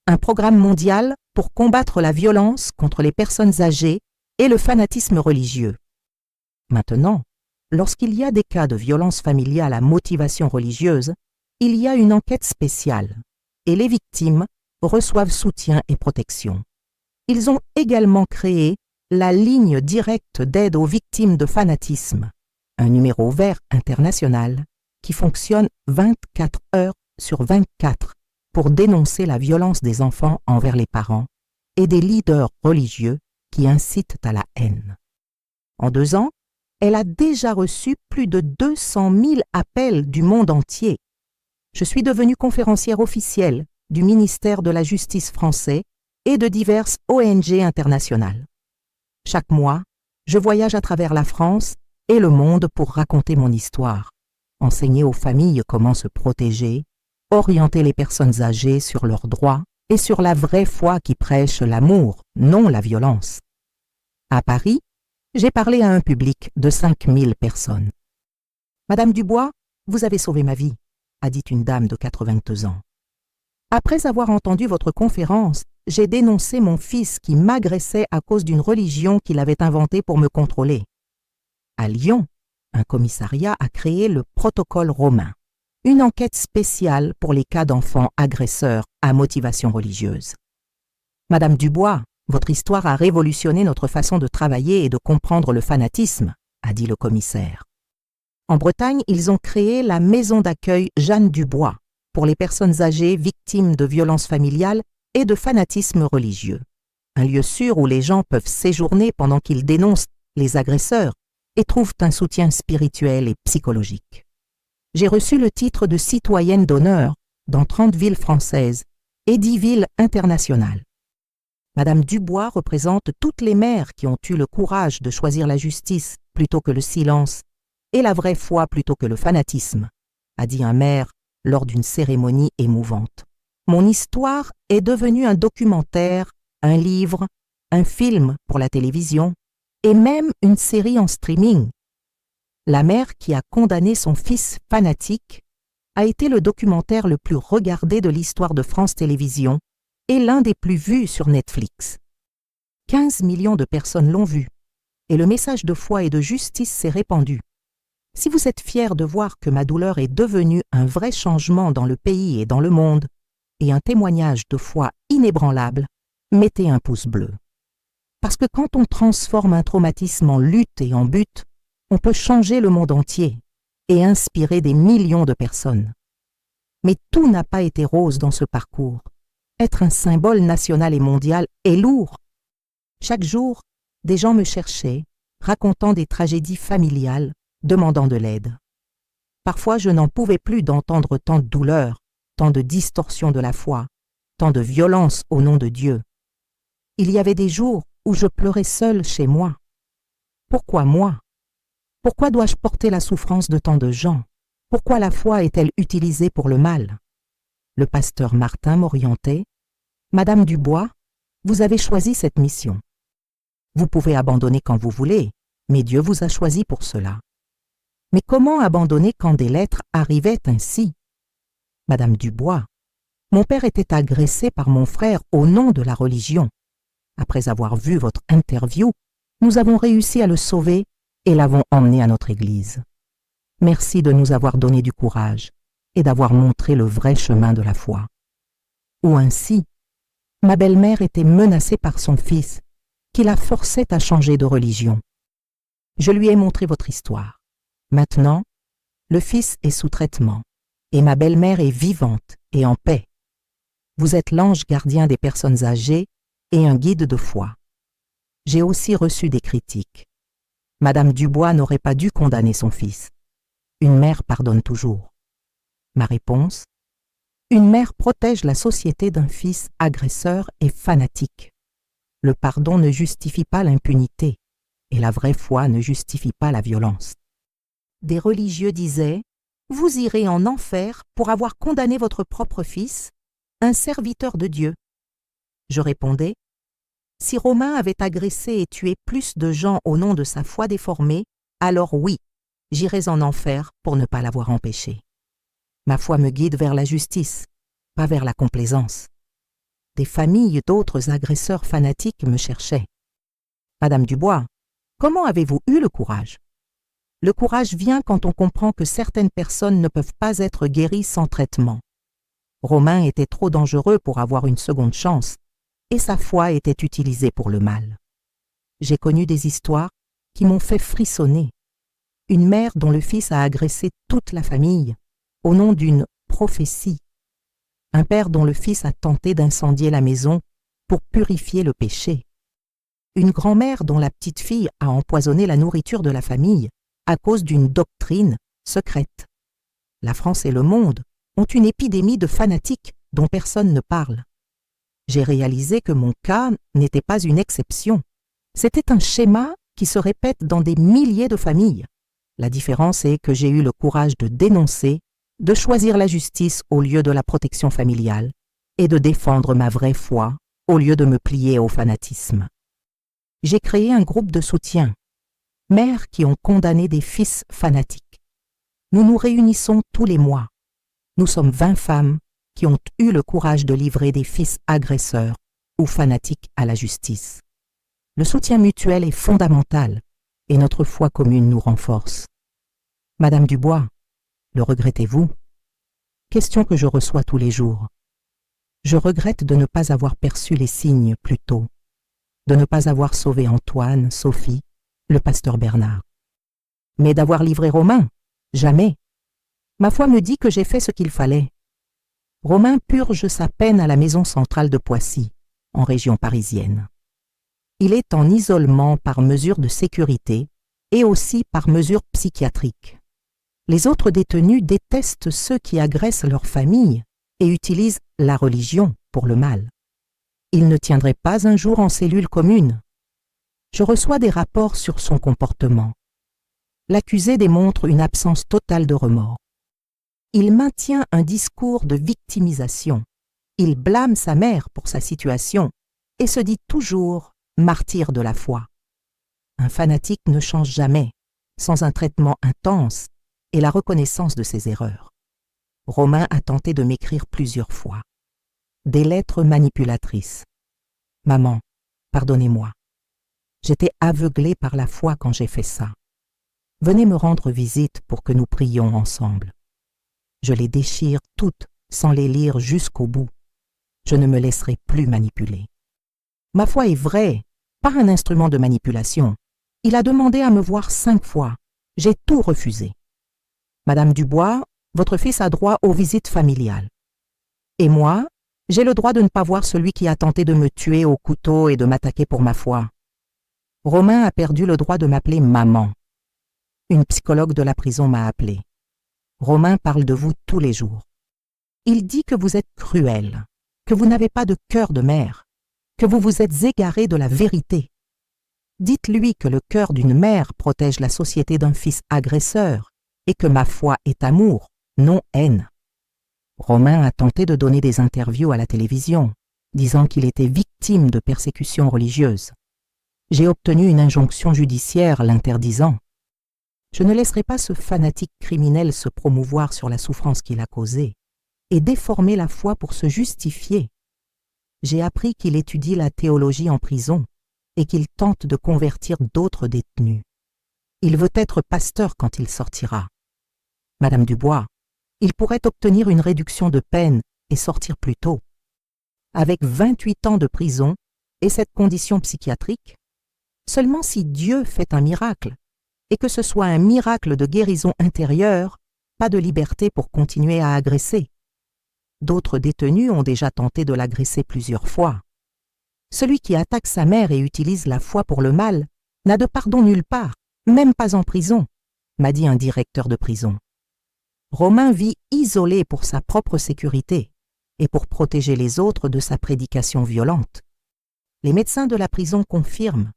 un programme mondial pour combattre la violence contre les personnes âgées et le fanatisme religieux. Maintenant, lorsqu'il y a des cas de violence familiale à motivation religieuse, il y a une enquête spéciale et les victimes reçoivent soutien et protection. Ils ont également créé la ligne directe d'aide aux victimes de fanatisme, un numéro vert international qui fonctionne 24 heures sur 24 pour dénoncer la violence des enfants envers les parents et des leaders religieux qui incitent à la haine. En 2 ans, elle a déjà reçu plus de 200 000 appels du monde entier. Je suis devenue conférencière officielle du ministère de la Justice français et de diverses ONG internationales. Chaque mois, je voyage à travers la France et le monde pour raconter mon histoire, enseigner aux familles comment se protéger, orienter les personnes âgées sur leurs droits et sur la vraie foi qui prêche l'amour, non la violence. À Paris, j'ai parlé à un public de 5000 personnes. « Madame Dubois, vous avez sauvé ma vie », a dit une dame de 82 ans. « Après avoir entendu votre conférence, j'ai dénoncé mon fils qui m'agressait à cause d'une religion qu'il avait inventée pour me contrôler. » À Lyon, un commissariat a créé le protocole romain, une enquête spéciale pour les cas d'enfants agresseurs à motivation religieuse. « Madame Dubois, votre histoire a révolutionné notre façon de travailler et de comprendre le fanatisme, » a dit le commissaire. En Bretagne, ils ont créé la maison d'accueil Jeanne Dubois pour les personnes âgées victimes de violences familiales et de fanatisme religieux. Un lieu sûr où les gens peuvent séjourner pendant qu'ils dénoncent les agresseurs et trouvent un soutien spirituel et psychologique. J'ai reçu le titre de citoyenne d'honneur dans 30 villes françaises et 10 villes internationales. Madame Dubois représente toutes les mères qui ont eu le courage de choisir la justice plutôt que le silence et la vraie foi plutôt que le fanatisme, a dit un maire lors d'une cérémonie émouvante. Mon histoire est devenue un documentaire, un livre, un film pour la télévision et même une série en streaming. La mère qui a condamné son fils fanatique a été le documentaire le plus regardé de l'histoire de France Télévisions et l'un des plus vus sur Netflix. 15 millions de personnes l'ont vu et le message de foi et de justice s'est répandu. Si vous êtes fiers de voir que ma douleur est devenue un vrai changement dans le pays et dans le monde et un témoignage de foi inébranlable, mettez un pouce bleu. Parce que quand on transforme un traumatisme en lutte et en but, on peut changer le monde entier et inspirer des millions de personnes. Mais tout n'a pas été rose dans ce parcours. Être un symbole national et mondial est lourd. Chaque jour, des gens me cherchaient, racontant des tragédies familiales, demandant de l'aide. Parfois, je n'en pouvais plus d'entendre tant de douleur, tant de distorsion de la foi, tant de violence au nom de Dieu. Il y avait des jours où je pleurais seule chez moi. Pourquoi moi? Pourquoi dois-je porter la souffrance de tant de gens? Pourquoi la foi est-elle utilisée pour le mal? Le pasteur Martin m'orientait. « Madame Dubois, vous avez choisi cette mission. Vous pouvez abandonner quand vous voulez, mais Dieu vous a choisi pour cela. Mais comment abandonner quand des lettres arrivaient ainsi? Madame Dubois, mon père était agressé par mon frère au nom de la religion. Après avoir vu votre interview, nous avons réussi à le sauver et l'avons emmené à notre église. Merci de nous avoir donné du courage et d'avoir montré le vrai chemin de la foi. » Ou ainsi, ma belle-mère était menacée par son fils, qui la forçait à changer de religion. Je lui ai montré votre histoire. Maintenant, le fils est sous traitement et ma belle-mère est vivante et en paix. Vous êtes l'ange gardien des personnes âgées et un guide de foi. J'ai aussi reçu des critiques. Madame Dubois n'aurait pas dû condamner son fils. Une mère pardonne toujours. Ma réponse: une mère protège la société d'un fils agresseur et fanatique. Le pardon ne justifie pas l'impunité, et la vraie foi ne justifie pas la violence. Des religieux disaient: vous irez en enfer pour avoir condamné votre propre fils, un serviteur de Dieu. Je répondais: si Romain avait agressé et tué plus de gens au nom de sa foi déformée, alors oui, j'irais en enfer pour ne pas l'avoir empêché. Ma foi me guide vers la justice, pas vers la complaisance. Des familles d'autres agresseurs fanatiques me cherchaient. Madame Dubois, comment avez-vous eu le courage? Le courage vient quand on comprend que certaines personnes ne peuvent pas être guéries sans traitement. Romain était trop dangereux pour avoir une seconde chance, et sa foi était utilisée pour le mal. J'ai connu des histoires qui m'ont fait frissonner. Une mère dont le fils a agressé toute la famille, au nom d'une prophétie. Un père dont le fils a tenté d'incendier la maison pour purifier le péché. Une grand-mère dont la petite fille a empoisonné la nourriture de la famille à cause d'une doctrine secrète. La France et le monde ont une épidémie de fanatiques dont personne ne parle. J'ai réalisé que mon cas n'était pas une exception. C'était un schéma qui se répète dans des milliers de familles. La différence est que j'ai eu le courage de dénoncer, de choisir la justice au lieu de la protection familiale et de défendre ma vraie foi au lieu de me plier au fanatisme. J'ai créé un groupe de soutien, mères qui ont condamné des fils fanatiques. Nous nous réunissons tous les mois. Nous sommes 20 femmes qui ont eu le courage de livrer des fils agresseurs ou fanatiques à la justice. Le soutien mutuel est fondamental et notre foi commune nous renforce. Madame Dubois, le regrettez-vous? Question que je reçois tous les jours. Je regrette de ne pas avoir perçu les signes plus tôt, de ne pas avoir sauvé Antoine, Sophie, le pasteur Bernard. Mais d'avoir livré Romain? Jamais. Ma foi me dit que j'ai fait ce qu'il fallait. Romain purge sa peine à la maison centrale de Poissy, en région parisienne. Il est en isolement par mesure de sécurité et aussi par mesure psychiatrique. Les autres détenus détestent ceux qui agressent leur famille et utilisent la religion pour le mal. Il ne tiendrait pas un jour en cellule commune. Je reçois des rapports sur son comportement. L'accusé démontre une absence totale de remords. Il maintient un discours de victimisation. Il blâme sa mère pour sa situation et se dit toujours martyr de la foi. Un fanatique ne change jamais sans un traitement intense et la reconnaissance de ses erreurs. Romain a tenté de m'écrire plusieurs fois. Des lettres manipulatrices. « Maman, pardonnez-moi. J'étais aveuglée par la foi quand j'ai fait ça. Venez me rendre visite pour que nous prions ensemble. » Je les déchire toutes sans les lire jusqu'au bout. Je ne me laisserai plus manipuler. Ma foi est vraie, pas un instrument de manipulation. Il a demandé à me voir 5 fois. J'ai tout refusé. Madame Dubois, votre fils a droit aux visites familiales. Et moi, j'ai le droit de ne pas voir celui qui a tenté de me tuer au couteau et de m'attaquer pour ma foi. Romain a perdu le droit de m'appeler maman. Une psychologue de la prison m'a appelé. Romain parle de vous tous les jours. Il dit que vous êtes cruel, que vous n'avez pas de cœur de mère, que vous vous êtes égaré de la vérité. Dites-lui que le cœur d'une mère protège la société d'un fils agresseur et que ma foi est amour, non haine. Romain a tenté de donner des interviews à la télévision, disant qu'il était victime de persécutions religieuses. J'ai obtenu une injonction judiciaire l'interdisant. Je ne laisserai pas ce fanatique criminel se promouvoir sur la souffrance qu'il a causée et déformer la foi pour se justifier. J'ai appris qu'il étudie la théologie en prison et qu'il tente de convertir d'autres détenus. Il veut être pasteur quand il sortira. Madame Dubois, il pourrait obtenir une réduction de peine et sortir plus tôt. Avec 28 ans de prison et cette condition psychiatrique, seulement si Dieu fait un miracle, et que ce soit un miracle de guérison intérieure, pas de liberté pour continuer à agresser. D'autres détenus ont déjà tenté de l'agresser plusieurs fois. Celui qui attaque sa mère et utilise la foi pour le mal n'a de pardon nulle part, même pas en prison, m'a dit un directeur de prison. Romain vit isolé pour sa propre sécurité et pour protéger les autres de sa prédication violente. Les médecins de la prison confirment,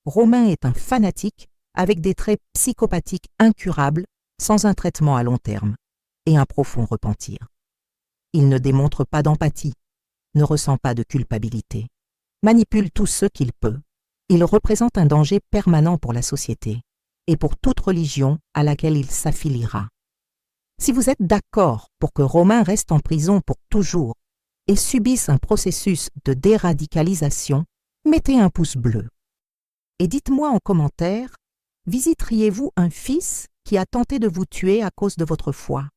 Romain est un fanatique avec des traits psychopathiques incurables, sans un traitement à long terme et un profond repentir. Il ne démontre pas d'empathie, ne ressent pas de culpabilité, manipule tous ceux qu'il peut. Il représente un danger permanent pour la société et pour toute religion à laquelle il s'affiliera. Si vous êtes d'accord pour que Romain reste en prison pour toujours et subisse un processus de déradicalisation, mettez un pouce bleu. Et dites-moi en commentaire, visiteriez-vous un fils qui a tenté de vous tuer à cause de votre foi?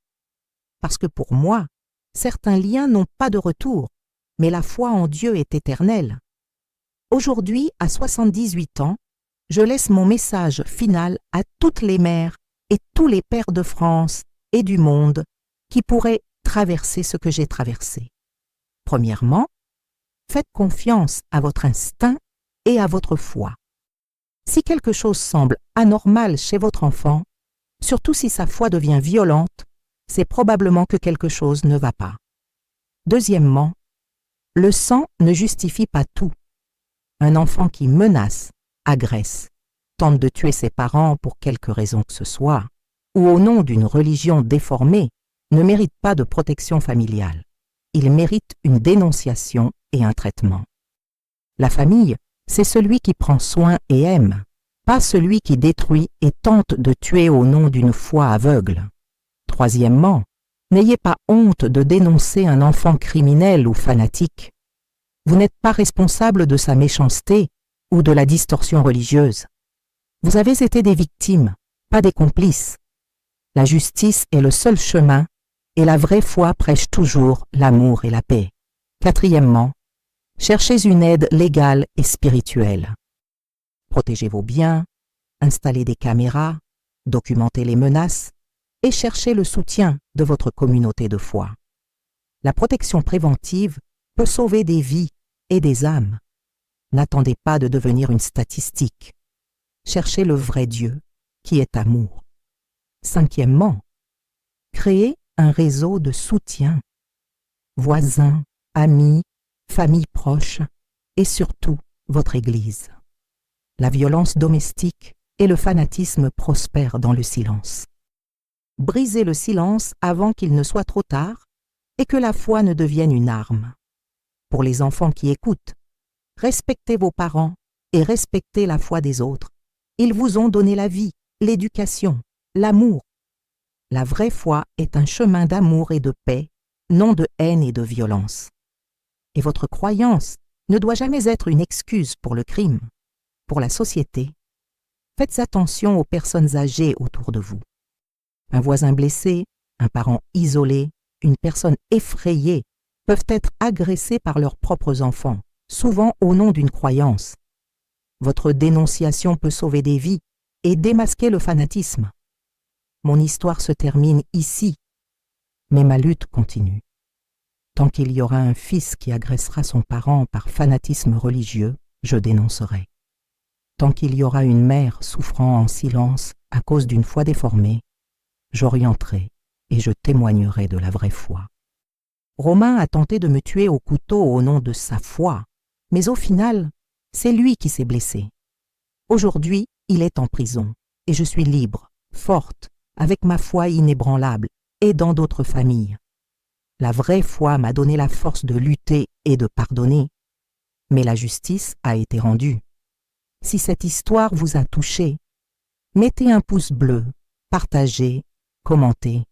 Parce que pour moi, certains liens n'ont pas de retour, mais la foi en Dieu est éternelle. Aujourd'hui, à 78 ans, je laisse mon message final à toutes les mères et tous les pères de France et du monde qui pourraient traverser ce que j'ai traversé. Premièrement, faites confiance à votre instinct et à votre foi. Si quelque chose semble anormal chez votre enfant, surtout si sa foi devient violente, c'est probablement que quelque chose ne va pas. Deuxièmement, le sang ne justifie pas tout. Un enfant qui menace, agresse, tente de tuer ses parents pour quelque raison que ce soit, ou au nom d'une religion déformée, ne mérite pas de protection familiale. Il mérite une dénonciation et un traitement. La famille, c'est celui qui prend soin et aime, pas celui qui détruit et tente de tuer au nom d'une foi aveugle. Troisièmement, n'ayez pas honte de dénoncer un enfant criminel ou fanatique. Vous n'êtes pas responsable de sa méchanceté ou de la distorsion religieuse. Vous avez été des victimes, pas des complices. La justice est le seul chemin et la vraie foi prêche toujours l'amour et la paix. Quatrièmement, cherchez une aide légale et spirituelle. Protégez vos biens, installez des caméras, documentez les menaces et cherchez le soutien de votre communauté de foi. La protection préventive peut sauver des vies et des âmes. N'attendez pas de devenir une statistique. Cherchez le vrai Dieu, qui est amour. Cinquièmement, créez un réseau de soutien. Voisins, amis, familles proches et surtout votre Église. La violence domestique et le fanatisme prospèrent dans le silence. Brisez le silence avant qu'il ne soit trop tard et que la foi ne devienne une arme. Pour les enfants qui écoutent, respectez vos parents et respectez la foi des autres. Ils vous ont donné la vie, l'éducation, l'amour. La vraie foi est un chemin d'amour et de paix, non de haine et de violence. Et votre croyance ne doit jamais être une excuse pour le crime. Pour la société, faites attention aux personnes âgées autour de vous. Un voisin blessé, un parent isolé, une personne effrayée peuvent être agressés par leurs propres enfants, souvent au nom d'une croyance. Votre dénonciation peut sauver des vies et démasquer le fanatisme. Mon histoire se termine ici, mais ma lutte continue. Tant qu'il y aura un fils qui agressera son parent par fanatisme religieux, je dénoncerai. Tant qu'il y aura une mère souffrant en silence à cause d'une foi déformée, j'orienterai et je témoignerai de la vraie foi. Romain a tenté de me tuer au couteau au nom de sa foi, mais au final, c'est lui qui s'est blessé. Aujourd'hui, il est en prison et je suis libre, forte, avec ma foi inébranlable, aidant d'autres familles. La vraie foi m'a donné la force de lutter et de pardonner, mais la justice a été rendue. Si cette histoire vous a touché, mettez un pouce bleu, partagez, commentez.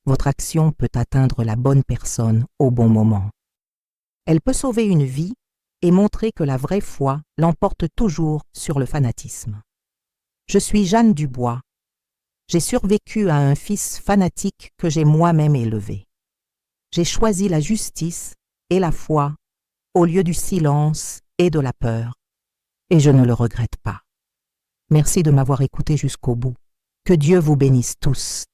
Votre action peut atteindre la bonne personne au bon moment. Elle peut sauver une vie et montrer que la vraie foi l'emporte toujours sur le fanatisme. Je suis Jeanne Dubois. J'ai survécu à un fils fanatique que j'ai moi-même élevé. J'ai choisi la justice et la foi au lieu du silence et de la peur, et je ne le regrette pas. Merci de m'avoir écouté jusqu'au bout. Que Dieu vous bénisse tous.